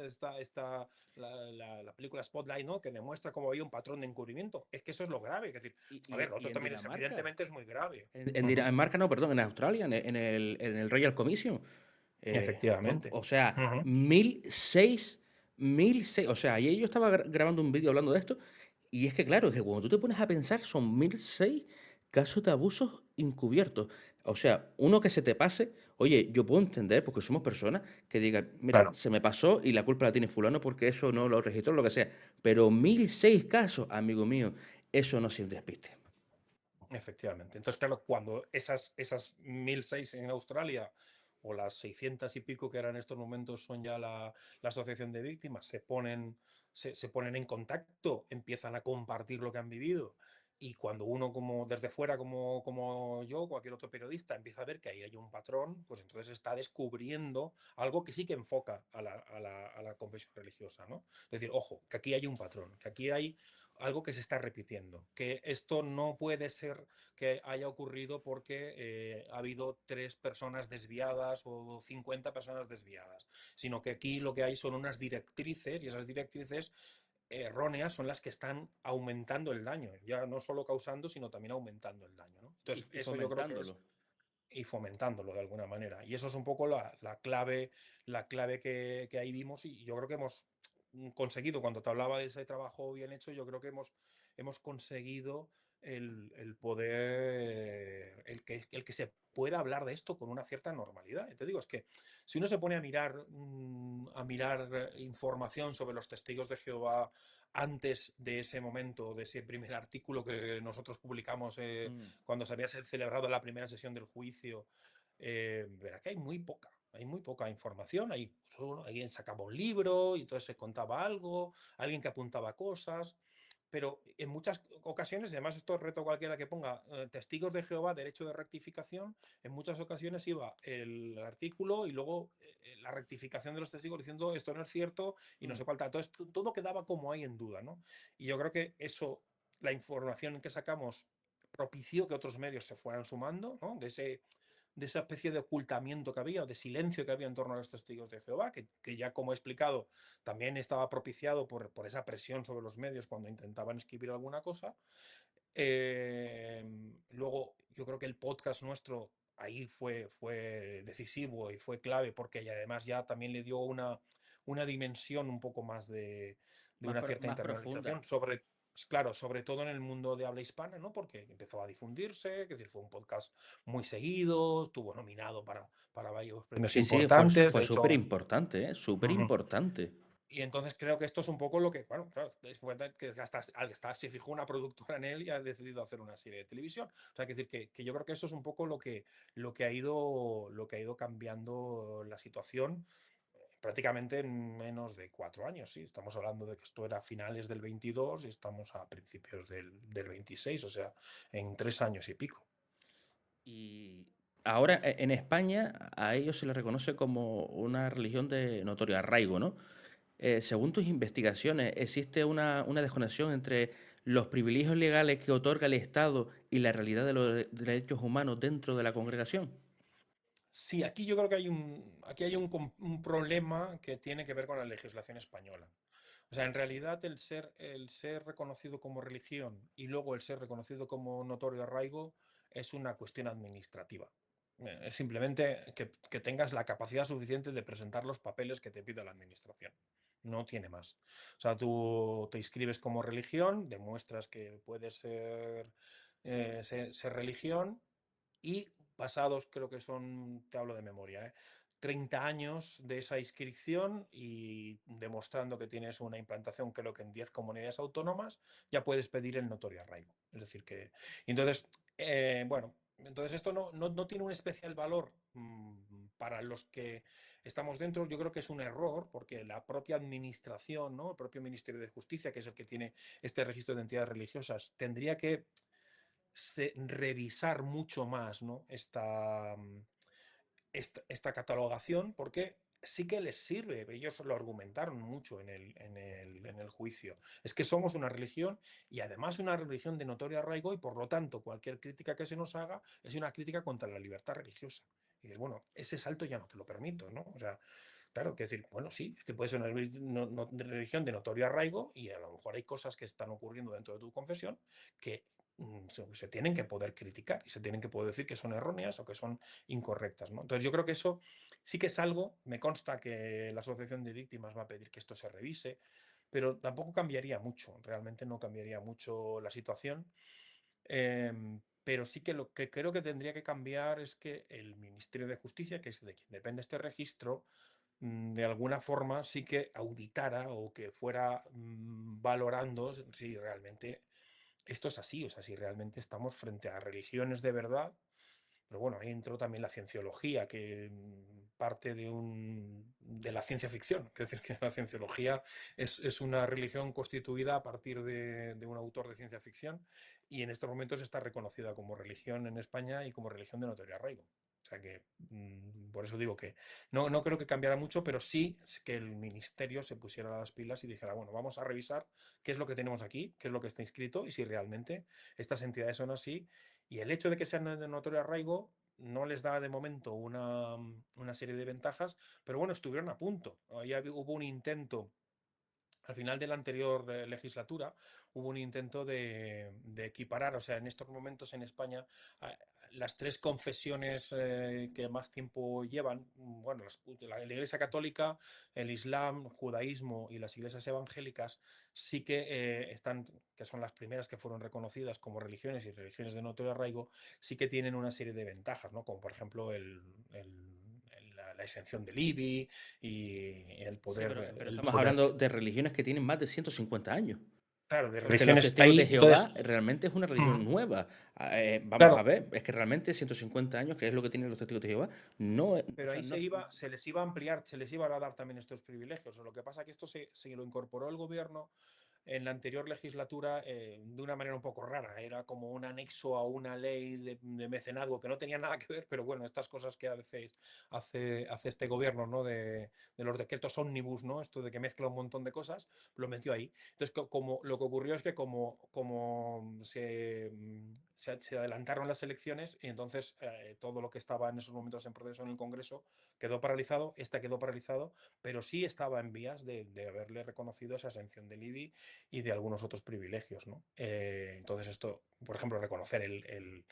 La película Spotlight, ¿no? Que demuestra cómo había un patrón de encubrimiento. Es que eso es lo grave. Es decir, a ver, lo Y otro en también es, Dinamarca. evidentemente, es muy grave. En Dinamarca, no, perdón, en Australia, en el Royal Commission. No, Efectivamente. o sea, Ujú. 1006, 1006. O sea, ayer yo estaba grabando un vídeo hablando de esto. Y es que, claro, es que cuando tú te pones a pensar, son 1006 casos de abusos encubiertos. O sea, uno que se te pase, oye, yo puedo entender, porque somos personas, que digan, mira, Claro, se me pasó y la culpa la tiene fulano porque eso no lo registró, lo que sea. Pero 1006 casos, amigo mío, eso no sin despiste. efectivamente. Entonces, claro, cuando esas 1006 en Australia o las 600 y pico que eran en estos momentos son ya la asociación de víctimas, se ponen en contacto, empiezan a compartir lo que han vivido. Y cuando uno como desde fuera, como yo, cualquier otro periodista, empieza a ver que ahí hay un patrón, pues entonces está descubriendo algo que sí que enfoca a la confesión religiosa, ¿no? Es decir, ojo, que aquí hay un patrón, que aquí hay algo que se está repitiendo, que esto no puede ser que haya ocurrido porque ha habido 3 personas desviadas o 50 personas desviadas, sino que aquí lo que hay son unas directrices y esas directrices erróneas son las que están aumentando el daño, ya no solo causando, sino también aumentando el daño, ¿no? Entonces, Y eso yo creo que es fomentándolo. y fomentándolo de alguna manera. Y eso es un poco la clave que ahí vimos y yo creo que hemos conseguido, cuando te hablaba de ese trabajo bien hecho, yo creo que hemos conseguido el poder, el que se pueda hablar de esto con una cierta normalidad. Y te digo, es que si uno se pone a mirar información sobre los testigos de Jehová antes de ese momento, de ese primer artículo que nosotros publicamos Mm. cuando se había celebrado la primera sesión del juicio, verá que hay muy poca información. Alguien sacaba un libro y entonces se contaba algo, alguien que apuntaba cosas, pero en muchas ocasiones, además esto reto a cualquiera que ponga testigos de Jehová, derecho de rectificación, en muchas ocasiones iba el artículo y luego la rectificación de los testigos diciendo esto no es cierto y no Mm. sé cuál tal. Entonces todo quedaba como ahí en duda, ¿no? Y yo creo que eso, la información que sacamos propició que otros medios se fueran sumando, ¿no? De esa especie de ocultamiento que había, o de silencio que había en torno a los testigos de Jehová, que ya como he explicado, también estaba propiciado por esa presión sobre los medios cuando intentaban escribir alguna cosa. Luego, yo creo que el podcast nuestro ahí fue decisivo y fue clave porque y además ya también le dio una dimensión un poco más de una cierta Más profunda. internacionalización sobre, pues claro, sobre todo en el mundo de habla hispana, ¿no? Porque empezó a difundirse, es decir, fue un podcast muy seguido, estuvo nominado para varios premios Sí, sí, importantes, fue de súper hecho. importante, ¿eh? Súper Ujú. importante. Y entonces creo que esto es un poco lo que, bueno, claro, que hasta se fijó una productora en él y ha decidido hacer una serie de televisión. O sea, que decir que yo creo que eso es un poco lo que ha ido cambiando la situación prácticamente en menos de 4 años. Sí, estamos hablando de que esto era a finales del 22 y estamos a principios del 26, o sea, en 3 años y pico. Y ahora en España a ellos se les reconoce como una religión de notorio arraigo, ¿no? Según tus investigaciones, ¿existe una desconexión entre los privilegios legales que otorga el Estado y la realidad de los derechos humanos dentro de la congregación? Sí, aquí yo creo que un problema que tiene que ver con la legislación española. O sea, en realidad el ser reconocido como religión y luego el ser reconocido como notorio arraigo es una cuestión administrativa. Es simplemente que tengas la capacidad suficiente de presentar los papeles que te pida la administración. No tiene más. O sea, tú te inscribes como religión, demuestras que puedes ser religión y pasados, creo que son, te hablo de memoria, 30 años de esa inscripción y demostrando que tienes una implantación, creo que en 10 comunidades autónomas, ya puedes pedir el notorio arraigo. Es decir, que. Entonces, bueno, entonces esto no tiene un especial valor para los que estamos dentro. Yo creo que es un error porque la propia administración, ¿no? El propio Ministerio de Justicia, que es el que tiene este registro de entidades religiosas, tendría que revisar mucho más, ¿no? esta catalogación, porque sí que les sirve, ellos lo argumentaron mucho en el juicio, es que somos una religión y además una religión de notorio arraigo y por lo tanto cualquier crítica que se nos haga es una crítica contra la libertad religiosa. Y dices, bueno, ese salto ya no te lo permito, ¿no? O sea, claro, que decir, bueno, sí, es que puede ser una religión de notorio arraigo y a lo mejor hay cosas que están ocurriendo dentro de tu confesión que se tienen que poder criticar y se tienen que poder decir que son erróneas o que son incorrectas, ¿no? Entonces yo creo que eso sí que es algo, me consta que la Asociación de Víctimas va a pedir que esto se revise, pero tampoco cambiaría mucho, realmente no cambiaría mucho la situación. Pero sí que lo que creo que tendría que cambiar es que el Ministerio de Justicia, que es de quien depende este registro, de alguna forma sí que auditara o que fuera valorando si realmente esto es así, o sea, si realmente estamos frente a religiones de verdad. Pero bueno, ahí entró también la cienciología, que parte de la ciencia ficción. Es decir, que la cienciología es una religión constituida a partir de un autor de ciencia ficción y en estos momentos está reconocida como religión en España y como religión de notorio arraigo. O sea que por eso digo que no creo que cambiara mucho, pero sí que el ministerio se pusiera las pilas y dijera, bueno, vamos a revisar qué es lo que tenemos aquí, qué es lo que está inscrito y si realmente estas entidades son así y el hecho de que sean de notorio arraigo no les da de momento una serie de ventajas, pero bueno, estuvieron a punto. Ahí hubo un intento, al final de la anterior legislatura, hubo un intento de equiparar, o sea, en estos momentos en España las tres confesiones que más tiempo llevan, bueno, la Iglesia Católica, el Islam, judaísmo y las iglesias evangélicas sí que están, que son las primeras que fueron reconocidas como religiones y religiones de notorio arraigo, sí que tienen una serie de ventajas, ¿no? Como por ejemplo la exención del IBI y el Sí, poder, pero el estamos poder, hablando de religiones que tienen más de 150 años. claro, de Porque los religiones testigos de ahí. Jehová Entonces, realmente es una religión ujú, nueva. Vamos a claro. ver, es que realmente 150 años, que es lo que tienen los testigos de Jehová, no, o Pero sea, ahí no, se les iba a ampliar, se les iba a dar también estos privilegios. Lo que pasa es que esto se lo incorporó el gobierno en la anterior legislatura de una manera un poco rara. Era como un anexo a una ley de mecenazgo que no tenía nada que ver, pero bueno, estas cosas que a veces hace este gobierno, ¿no? De los decretos ómnibus, ¿no? Esto de que mezcla un montón de cosas, lo metió ahí. Entonces, como lo que ocurrió es que como se adelantaron las elecciones y entonces todo lo que estaba en esos momentos en proceso en el Congreso quedó paralizado, esta quedó paralizado, pero sí estaba en vías de haberle reconocido esa exención del IBI y de algunos otros privilegios, ¿no? Entonces esto, por ejemplo, reconocer el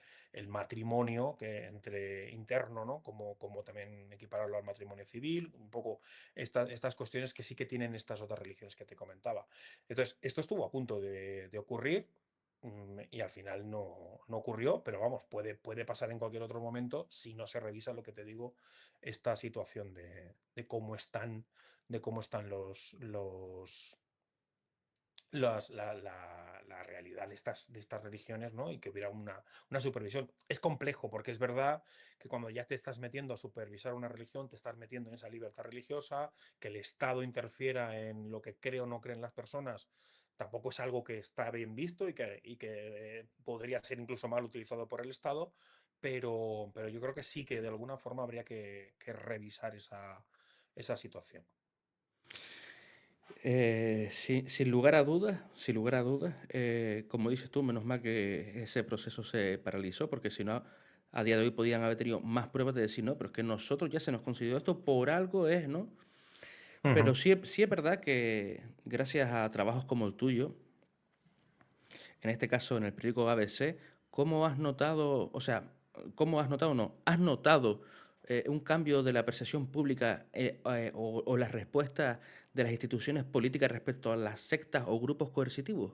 matrimonio que entre interno, ¿no? Como también equipararlo al matrimonio civil, un poco estas cuestiones que sí que tienen estas otras religiones que te comentaba. Entonces, esto estuvo a punto de ocurrir y al final no ocurrió, pero vamos, puede pasar en cualquier otro momento si no se revisa lo que te digo, esta situación de cómo están la realidad de estas religiones, ¿no? Y que hubiera una supervisión. Es complejo porque es verdad que cuando ya te estás metiendo a supervisar una religión, te estás metiendo en esa libertad religiosa, que el Estado interfiera en lo que cree o no creen las personas, tampoco es algo que está bien visto y que podría ser incluso mal utilizado por el Estado, pero yo creo que sí que de alguna forma habría que revisar esa situación. sin lugar a dudas, sin lugar a dudas, como dices tú, menos mal que ese proceso se paralizó, porque si no, a día de hoy podían haber tenido más pruebas de decir, no, pero es que nosotros ya se nos consideró esto por algo es, ¿no? Pero Ujú. sí, sí es verdad que gracias a trabajos como el tuyo, en este caso en el periódico ABC, ¿cómo has notado, o sea, cómo has notado, no, has notado un cambio de la percepción pública o la respuesta de las instituciones políticas respecto a las sectas o grupos coercitivos?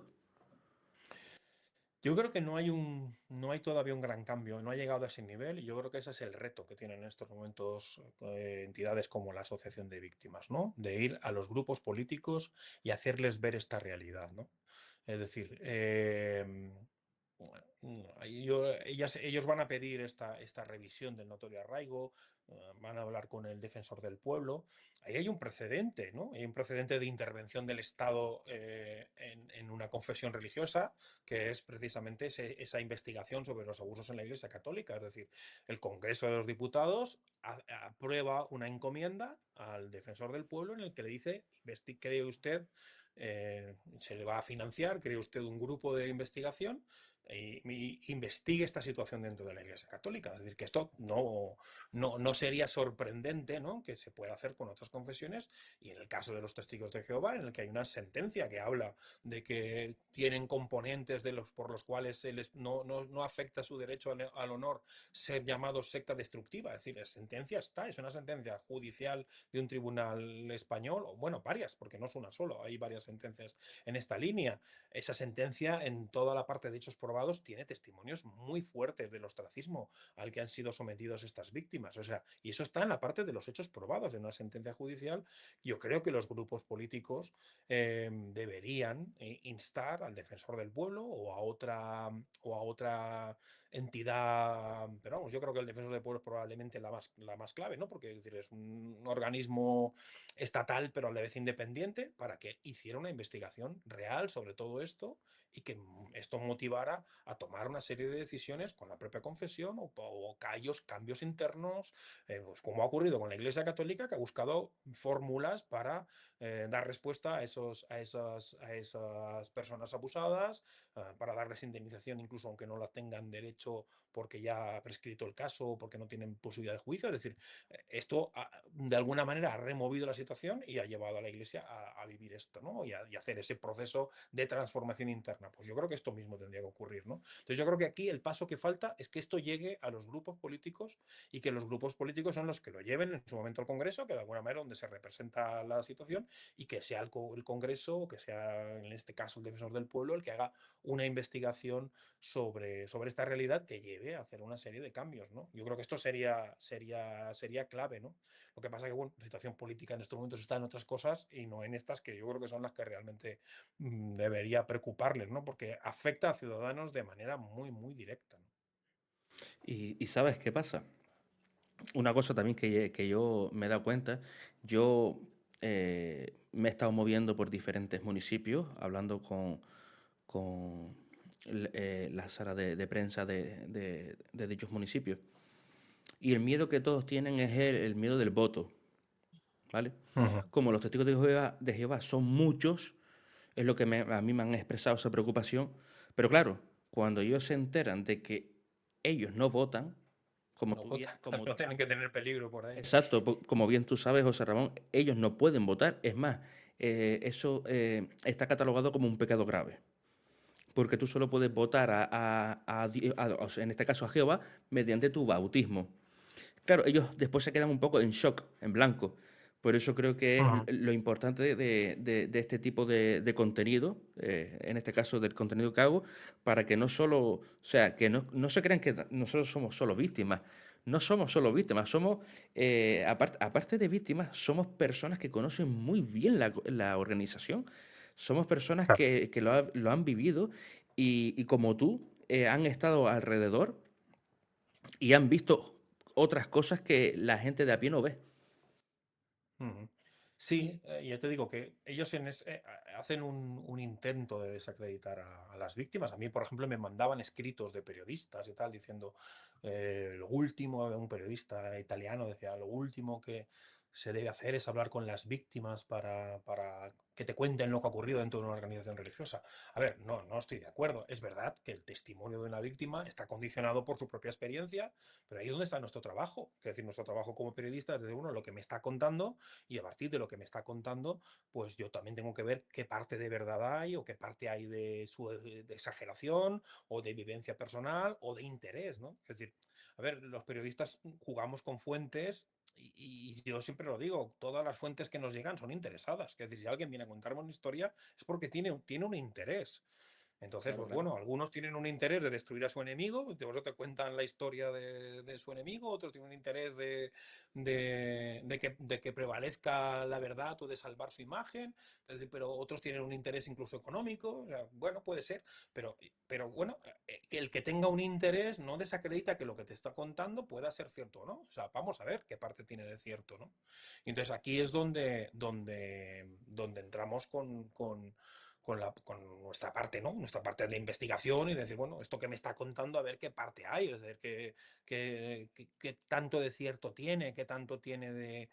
Yo creo que no hay todavía un gran cambio, no ha llegado a ese nivel y yo creo que ese es el reto que tienen en estos momentos entidades como la Asociación de Víctimas, ¿no? De ir a los grupos políticos y hacerles ver esta realidad, ¿no? Es decir, ellos van a pedir esta revisión del notorio arraigo, van a hablar con el defensor del pueblo. Ahí hay un precedente, ¿no? Hay un precedente de intervención del Estado en una confesión religiosa que es precisamente esa investigación sobre los abusos en la Iglesia Católica. Es decir, el Congreso de los Diputados aprueba una encomienda al defensor del pueblo en el que le dice, ¿cree usted, se le va a financiar, cree usted un grupo de investigación y investigue esta situación dentro de la Iglesia Católica? Es decir, que esto no sería sorprendente, ¿no? Que se pueda hacer con otras confesiones y en el caso de los testigos de Jehová, en el que hay una sentencia que habla de que tienen componentes por los cuales no afecta su derecho al honor ser llamados secta destructiva. Es decir, la sentencia es una sentencia judicial de un tribunal español, o bueno, varias, porque no es una solo, hay varias sentencias en esta línea. Esa sentencia, en toda la parte de hechos probados, tiene testimonios muy fuertes del ostracismo al que han sido sometidos estas víctimas. O sea, y eso está en la parte de los hechos probados de una sentencia judicial. Yo creo que los grupos políticos deberían instar al defensor del pueblo o a otra entidad, pero vamos, yo creo que el defensor del pueblo es probablemente la más clave, ¿no? Porque es decir, es un organismo estatal, pero a la vez independiente, para que hiciera una investigación real sobre todo esto y que esto motivara a tomar una serie de decisiones con la propia confesión o cambios internos, pues como ha ocurrido con la Iglesia Católica, que ha buscado fórmulas para dar respuesta a esas personas abusadas, para darles indemnización incluso aunque no la tengan derecho dicho porque ya ha prescrito el caso o porque no tienen posibilidad de juicio. Es decir, esto de alguna manera ha removido la situación y ha llevado a la Iglesia a vivir esto, ¿no? Y hacer ese proceso de transformación interna. Pues yo creo que esto mismo tendría que ocurrir, ¿no? Entonces yo creo que aquí el paso que falta es que esto llegue a los grupos políticos y que los grupos políticos son los que lo lleven en su momento al Congreso, que de alguna manera donde se representa la situación, y que sea el Congreso, o que sea en este caso el defensor del pueblo, el que haga una investigación sobre esta realidad que lleve a hacer una serie de cambios, ¿no? Yo creo que esto sería clave, ¿no? Lo que pasa es que, bueno, la situación política en estos momentos está en otras cosas y no en estas, que yo creo que son las que realmente debería preocuparles, ¿no? Porque afecta a ciudadanos de manera muy, muy directa, ¿no? Y ¿sabes qué pasa? Una cosa también que yo me he dado cuenta, yo me he estado moviendo por diferentes municipios, hablando con la sala de prensa de dichos municipios. Y el miedo que todos tienen es el miedo del voto, ¿vale? Ujú. Como los testigos de Jehová son muchos, es lo que a mí me han expresado esa preocupación. Pero claro, cuando ellos se enteran de que ellos no votan, como No tú bien, votan, no tienen que tener peligro por ahí. exacto, como bien tú sabes, José Ramón, ellos no pueden votar. Es más, eso está catalogado como un pecado grave. Porque tú solo puedes votar o sea, en este caso a Jehová, mediante tu bautismo. Claro, ellos después se quedan un poco en shock, en blanco. Por eso creo que es Ujú. lo importante de este tipo de contenido, en este caso del contenido que hago, para que no solo, o sea, que no se crean que nosotros somos solo víctimas. No somos solo víctimas, somos, aparte de víctimas, somos personas que conocen muy bien la organización. Somos personas que lo han vivido y como tú, han estado alrededor y han visto otras cosas que la gente de a pie no ve. Ujú. Sí, ya te digo que ellos hacen un intento de desacreditar a las víctimas. A mí, por ejemplo, me mandaban escritos de periodistas y tal, diciendo lo último, un periodista italiano decía, lo último que se debe hacer es hablar con las víctimas para que te cuenten lo que ha ocurrido dentro de una organización religiosa. A ver, no estoy de acuerdo. Es verdad que el testimonio de una víctima está condicionado por su propia experiencia, pero ahí es donde está nuestro trabajo. Es decir, nuestro trabajo como periodista es decir, bueno, lo que me está contando y a partir de lo que me está contando, pues yo también tengo que ver qué parte de verdad hay o qué parte hay de exageración o de vivencia personal o de interés, ¿no? Es decir, a ver, los periodistas jugamos con fuentes y yo siempre lo digo, todas las fuentes que nos llegan son interesadas. Es decir, si alguien viene a contarme una historia es porque tiene un interés. Entonces, Claro, pues claro. bueno, algunos tienen un interés de destruir a su enemigo, de otros te cuentan la historia de su enemigo, otros tienen un interés de que prevalezca la verdad o de salvar su imagen, es decir, pero otros tienen un interés incluso económico, o sea, bueno, puede ser, pero bueno, que el que tenga un interés no desacredita que lo que te está contando pueda ser cierto o no. O sea, vamos a ver qué parte tiene de cierto, ¿no? Y entonces aquí es donde entramos con nuestra parte, ¿no? Nuestra parte de investigación y decir, bueno, esto que me está contando, a ver qué parte hay, es decir, qué tanto de cierto tiene, qué tanto tiene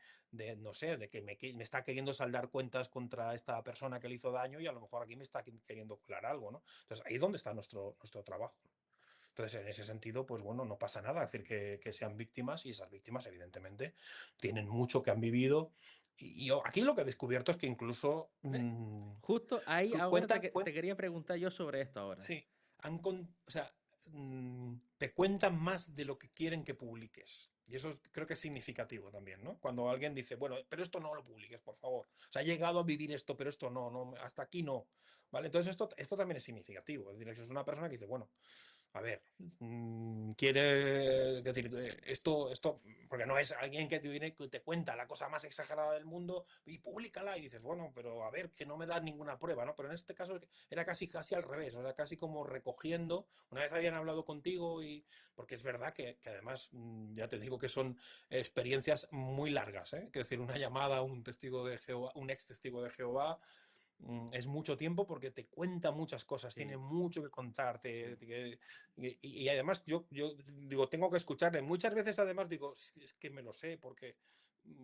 no sé, de que me está queriendo saldar cuentas contra esta persona que le hizo daño y a lo mejor aquí me está queriendo colar algo, ¿no? Entonces ahí es donde está nuestro trabajo. Entonces, en ese sentido, pues bueno, no pasa nada, es decir, que sean víctimas y esas víctimas, evidentemente, tienen mucho que han vivido. Y yo aquí lo que he descubierto es que incluso Justo ahí ahora cuentan, te quería preguntar yo sobre esto ahora. sí, o sea, te cuentan más de lo que quieren que publiques. Y eso creo que es significativo también, ¿no? Cuando alguien dice, bueno, pero esto no lo publiques, por favor. O sea, he llegado a vivir esto, pero esto no, hasta aquí no. ¿Vale? Entonces esto también es significativo. Es decir, eso es una persona que dice, bueno, a ver, quiere decir, porque no es alguien que te viene, que te cuenta la cosa más exagerada del mundo y públicala y dices, bueno, pero a ver, que no me da ninguna prueba, ¿no? Pero en este caso era casi al revés, era casi como recogiendo, una vez habían hablado contigo porque es verdad que además, ya te digo que son experiencias muy largas, ¿eh? Es decir, una llamada a un testigo de Jehová, un ex testigo de Jehová, es mucho tiempo porque te cuenta muchas cosas, tiene Sí, mucho que contar. sí. Y además yo digo, tengo que escucharle. Muchas veces además digo, "Sí, es que me lo sé, porque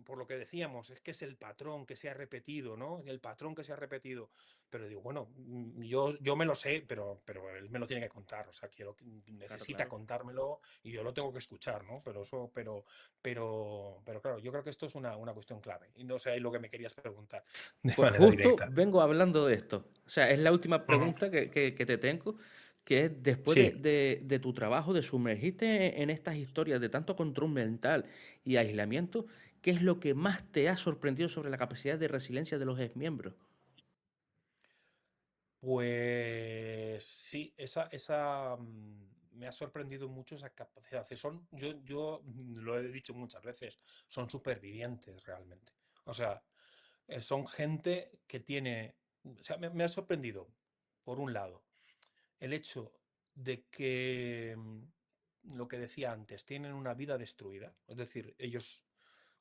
por lo que decíamos, es que es el patrón que se ha repetido, ¿no? El patrón que se ha repetido. Pero digo, bueno, yo me lo sé, pero él me lo tiene que contar. O sea, Claro, necesita claro. contármelo y yo lo tengo que escuchar, ¿no? Pero claro, yo creo que esto es una cuestión clave. Y no sé ahí lo que me querías preguntar de Pues manera justo directa. vengo hablando de esto. O sea, es la última Ujú. pregunta que te tengo, que es después Sí. de tu trabajo, de sumergirte en estas historias de tanto control mental y aislamiento, ¿qué es lo que más te ha sorprendido sobre la capacidad de resiliencia de los exmiembros? Pues sí, me ha sorprendido mucho esa capacidad. Lo he dicho muchas veces, son supervivientes realmente. O sea, son gente que tiene, o sea, me ha sorprendido, por un lado, el hecho de que, lo que decía antes, tienen una vida destruida. Es decir,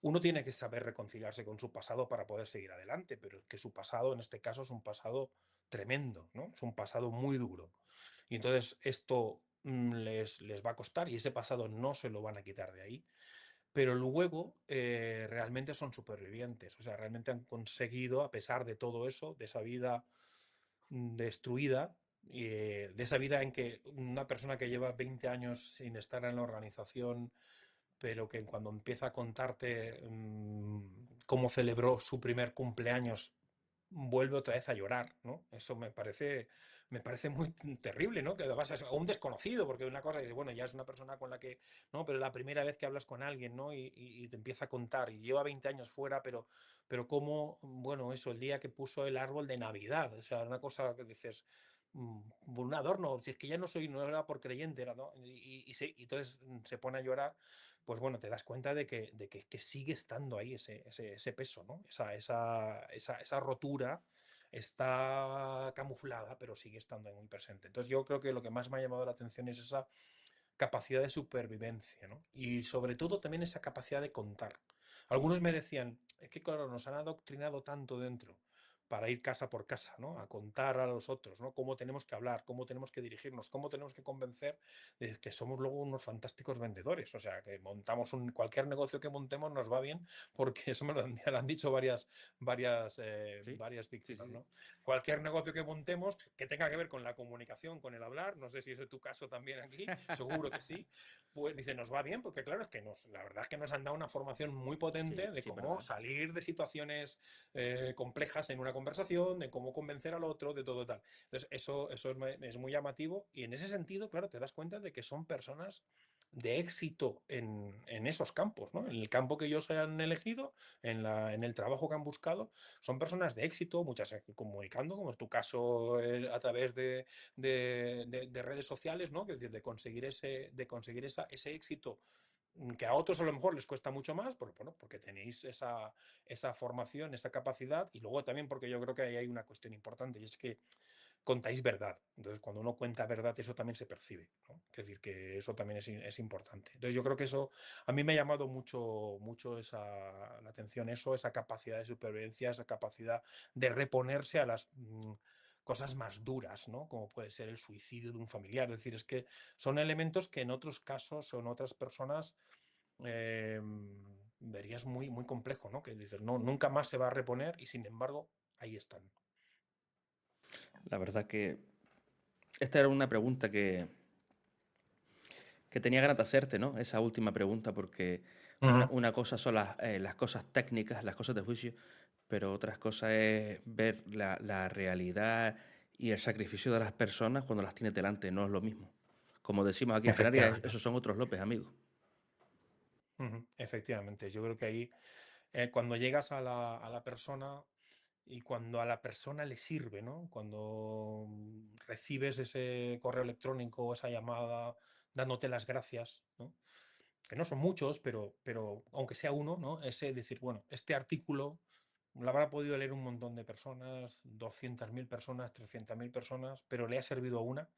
uno tiene que saber reconciliarse con su pasado para poder seguir adelante, pero es que su pasado, en este caso, es un pasado tremendo, ¿no? Es un pasado muy duro. Y entonces esto les va a costar y ese pasado no se lo van a quitar de ahí. Pero luego realmente son supervivientes, o sea, realmente han conseguido, a pesar de todo eso, de esa vida destruida, de esa vida en que una persona que lleva 20 años sin estar en la organización, pero que cuando empieza a contarte cómo celebró su primer cumpleaños, vuelve otra vez a llorar, ¿no? Eso me parece muy terrible, ¿no? Que además es a un desconocido, porque una cosa dice, bueno, ya es una persona con la que, ¿no? Pero la primera vez que hablas con alguien, ¿no? Y te empieza a contar, y lleva 20 años fuera, pero cómo, bueno, eso, el día que puso el árbol de Navidad, o sea, una cosa que dices, un adorno, si es que ya no era por creyente, era, ¿no? Y entonces se pone a llorar, pues bueno, te das cuenta de que sigue estando ahí ese peso, ¿no? Esa rotura está camuflada, pero sigue estando ahí muy presente. Entonces yo creo que lo que más me ha llamado la atención es esa capacidad de supervivencia, ¿no? Y sobre todo también esa capacidad de contar. Algunos me decían, es que claro, nos han adoctrinado tanto dentro para ir casa por casa, ¿no? A contar a los otros, ¿no? Cómo tenemos que hablar, cómo tenemos que dirigirnos, cómo tenemos que convencer de que somos luego unos fantásticos vendedores. O sea, que cualquier negocio que montemos nos va bien, porque eso me lo han dicho Sí, varias sí, víctimas, sí, sí. ¿no? Cualquier negocio que montemos que tenga que ver con la comunicación, con el hablar, no sé si ese es tu caso también aquí, seguro que sí, pues dice, nos va bien, porque claro, es que la verdad es que nos han dado una formación muy Sí, potente de sí, es cómo verdad. salir de situaciones complejas en una conversación, de cómo convencer al otro, de todo tal. Entonces, eso es muy llamativo y en ese sentido, claro, te das cuenta de que son personas de éxito en esos campos, ¿no? En el campo que ellos han elegido, en el trabajo que han buscado, son personas de éxito, muchas comunicando, como es tu caso, a través de redes sociales, ¿no? Es decir, de conseguir ese éxito que a otros a lo mejor les cuesta mucho más, bueno, porque tenéis esa formación, esa capacidad, y luego también porque yo creo que ahí hay una cuestión importante, y es que contáis verdad. Entonces, cuando uno cuenta verdad, eso también se percibe, ¿no? Es decir, que eso también es importante. Entonces, yo creo que eso, a mí me ha llamado mucho, mucho la atención eso, esa capacidad de supervivencia, esa capacidad de reponerse a las cosas más duras, ¿no? Como puede ser el suicidio de un familiar. Es decir, es que son elementos que en otros casos o en otras personas eh, verías muy, muy complejo, ¿no? Que dices, no, nunca más se va a reponer y sin embargo, ahí están. La verdad que esta era una pregunta que tenía ganas de hacerte, ¿no? Esa última pregunta, porque Ujú. una cosa son las cosas técnicas, las cosas de juicio, pero otras cosas es ver la realidad y el sacrificio de las personas cuando las tienes delante, no es lo mismo. Como decimos aquí en Canarias, Efectivamente. esos son otros López, amigos. Ujú. Efectivamente, yo creo que ahí cuando llegas a la persona y cuando a la persona le sirve, ¿no? Cuando recibes ese correo electrónico, esa llamada, dándote las gracias, ¿no? Que no son muchos, pero aunque sea uno, ¿no? Ese decir, bueno, este artículo lo habrá podido leer un montón de personas, 200.000 personas, 300.000 personas, pero le ha servido a una.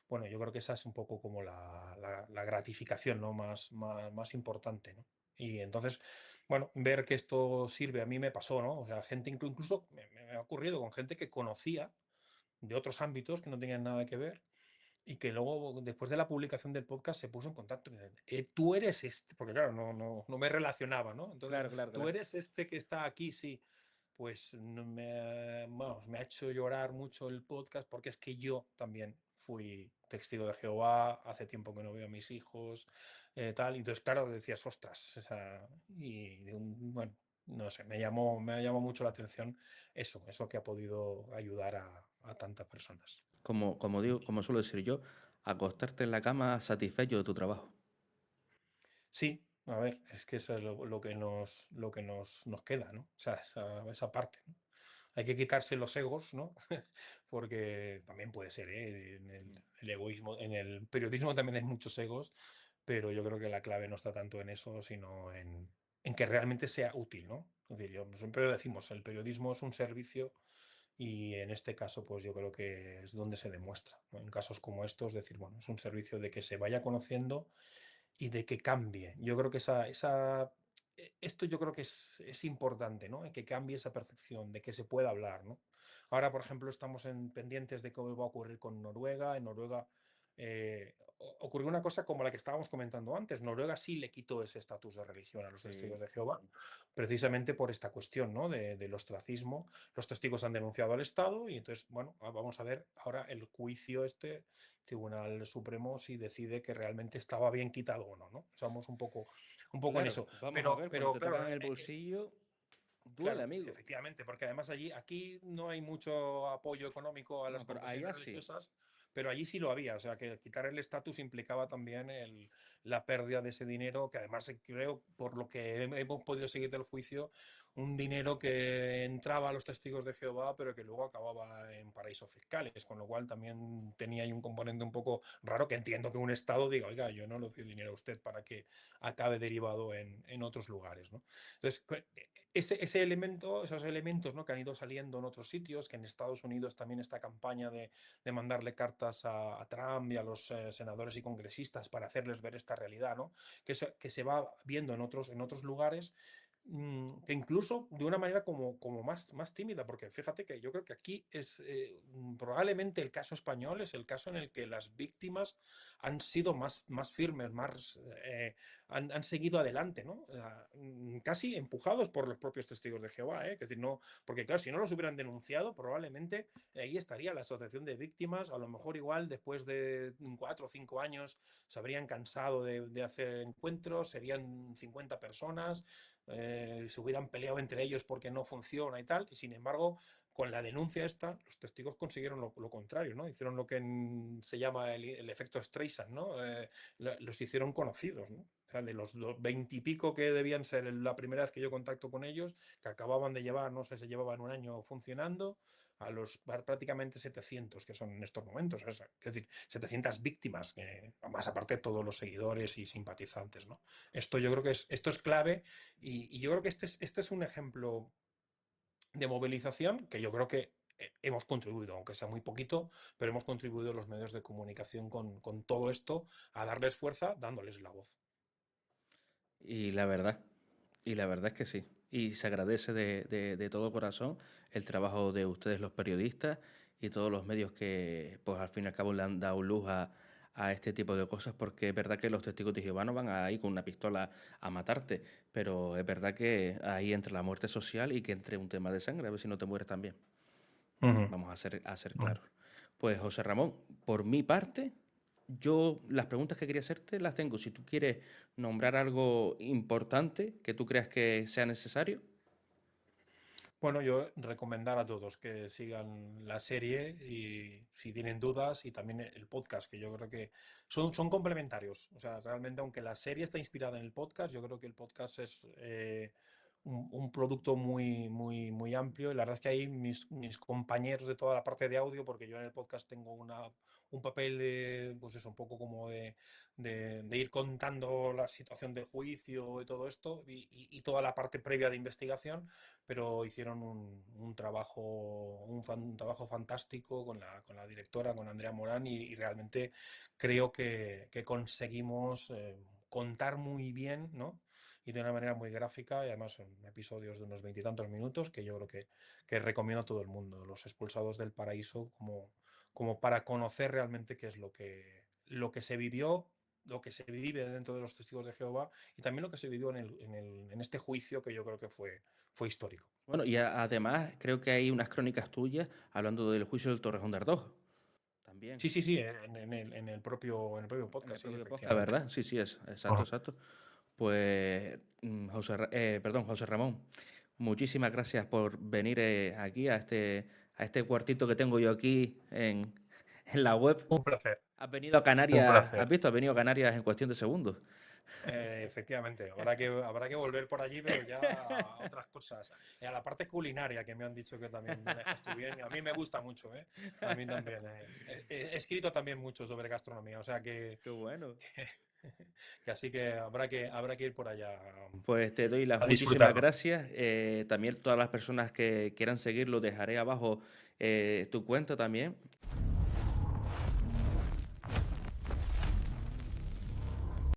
Bueno, yo creo que esa es un poco como la gratificación, ¿no? Más importante, ¿no? Y entonces, bueno, ver que esto sirve, a mí me pasó, ¿no? O sea, gente incluso, me ha ocurrido con gente que conocía de otros ámbitos que no tenían nada que ver y que luego, después de la publicación del podcast, se puso en contacto y me dice, tú eres este, porque claro, no me relacionaba, ¿no? Entonces, Claro, claro, tú claro. eres este que está aquí, sí. Pues vamos, me ha hecho llorar mucho el podcast porque es que yo también fui testigo de Jehová, hace tiempo que no veo a mis hijos, tal, y entonces claro, decías, ostras, bueno, no sé, me llamó mucho la atención eso que ha podido ayudar a tantas personas. Como digo, como suelo decir yo, acostarte en la cama satisfecho de tu trabajo. Sí, a ver, es que eso es lo que nos queda, ¿no? O sea, esa parte, ¿no? Hay que quitarse los egos, ¿no? Porque también puede ser, ¿eh? En el egoísmo, en el periodismo también hay muchos egos, pero yo creo que la clave no está tanto en eso, sino en que realmente sea útil, ¿no? Es decir, siempre decimos, el periodismo es un servicio y en este caso, pues yo creo que es donde se demuestra, ¿no? En casos como estos, decir, bueno, es un servicio de que se vaya conociendo y de que cambie. Yo creo que esto yo creo que es importante, ¿no? Que cambie esa percepción, de que se pueda hablar, ¿no? Ahora, por ejemplo, estamos pendientes de qué va a ocurrir con Noruega. En Noruega ocurrió una cosa como la que estábamos comentando antes. Noruega sí le quitó ese estatus de religión a los testigos Sí. de Jehová, precisamente por esta cuestión, ¿no? Del ostracismo. Los testigos han denunciado al Estado y entonces, bueno, vamos a ver ahora el juicio Tribunal Supremo si decide que realmente estaba bien quitado o no, ¿no? Estamos un poco en Claro, eso. vamos a Pero, ver, cuando pero te tocan claro, en el bolsillo, duele, claro, amigo. efectivamente, porque además aquí no hay mucho apoyo económico a las No, pero confesiones allá sí. religiosas, pero allí sí lo había. O sea, que quitar el estatus implicaba también la pérdida de ese dinero, que además creo, por lo que hemos podido seguir del juicio, un dinero que entraba a los testigos de Jehová, pero que luego acababa en paraísos fiscales, con lo cual también tenía ahí un componente un poco raro, que entiendo que un Estado diga, oiga, yo no le doy dinero a usted para que acabe derivado en otros lugares, ¿no? Entonces, ese elemento, esos elementos, ¿no? Que han ido saliendo en otros sitios, que en Estados Unidos también esta campaña de mandarle cartas a Trump y a los senadores y congresistas para hacerles ver esta realidad, ¿no? Que se va viendo en otros lugares, que incluso de una manera como más tímida, porque fíjate que yo creo que aquí es probablemente el caso español es el caso en el que las víctimas han sido más firmes, han seguido adelante, ¿no? O sea, casi empujados por los propios testigos de Jehová, ¿eh? Es decir, no, porque claro, si no los hubieran denunciado, probablemente ahí estaría la asociación de víctimas, a lo mejor igual después de 4 o 5 años se habrían cansado de hacer encuentros, serían 50 personas, se hubieran peleado entre ellos porque no funciona y tal, y sin embargo, con la denuncia esta, los testigos consiguieron lo contrario, ¿no? Hicieron lo que se llama el efecto Streisand, ¿no? Los hicieron conocidos, ¿no? O sea, de los 20 y pico que debían ser la primera vez que yo contacto con ellos, que acababan de llevar, no sé, se llevaban un año funcionando, a los prácticamente 700 que son en estos momentos. Es decir, 700 víctimas, más aparte de todos los seguidores y simpatizantes, ¿no? Esto yo creo que esto es clave y yo creo que este es un ejemplo de movilización que yo creo que hemos contribuido, aunque sea muy poquito, pero hemos contribuido los medios de comunicación con todo esto a darles fuerza, dándoles la voz. Y la verdad, y la verdad es que sí. Y se agradece de todo corazón el trabajo de ustedes los periodistas y todos los medios que pues al fin y al cabo le han dado luz a este tipo de cosas, porque es verdad que los testigos de Jehová no van ahí con una pistola a matarte, pero es verdad que ahí entre la muerte social y que entre un tema de sangre, a ver si no te mueres también. Ujú. Vamos a ser Bueno, claros. Pues José Ramón, por mi parte, yo las preguntas que quería hacerte las tengo. Si tú quieres nombrar algo importante que tú creas que sea necesario. Bueno, yo recomendar a todos que sigan la serie y si tienen dudas y también el podcast, que yo creo que son complementarios. O sea, realmente aunque la serie está inspirada en el podcast, yo creo que el podcast es un producto muy, muy, muy amplio y la verdad es que ahí mis compañeros de toda la parte de audio, porque yo en el podcast tengo un papel de, pues eso, un poco como de ir contando la situación del juicio y todo esto y toda la parte previa de investigación, pero hicieron un trabajo fantástico con la directora, con Andrea Morán, y realmente creo que conseguimos contar muy bien, ¿no? Y de una manera muy gráfica, y además son episodios de unos veintitantos minutos que yo creo que recomiendo a todo el mundo. Los expulsados del paraíso, como para conocer realmente qué es lo que se vivió, lo que se vive dentro de los testigos de Jehová y también lo que se vivió en este juicio que yo creo que fue histórico. Bueno, y además creo que hay unas crónicas tuyas hablando del juicio del Torrejón de Ardoz también. Sí, sí, sí, en el propio En el podcast, sí, propio podcast, efectivamente. ¿verdad? Sí, sí, es. Exacto, Ajá. exacto. Pues, perdón, José Ramón, muchísimas gracias por venir aquí a este cuartito que tengo yo aquí en la web. Un placer, Has venido a un Canarias, placer. has visto, has venido a Canarias en cuestión de segundos. Efectivamente, habrá que volver por allí, pero ya a otras cosas. Y a la parte culinaria, que me han dicho que también manejas tú bien. A mí me gusta mucho, ¿eh? A mí también. He escrito también mucho sobre gastronomía, o sea Qué bueno. que así que habrá que ir por allá Pues te doy las a muchísimas disfrutarlo. gracias. También todas las personas que quieran seguirlo, dejaré abajo tu cuenta también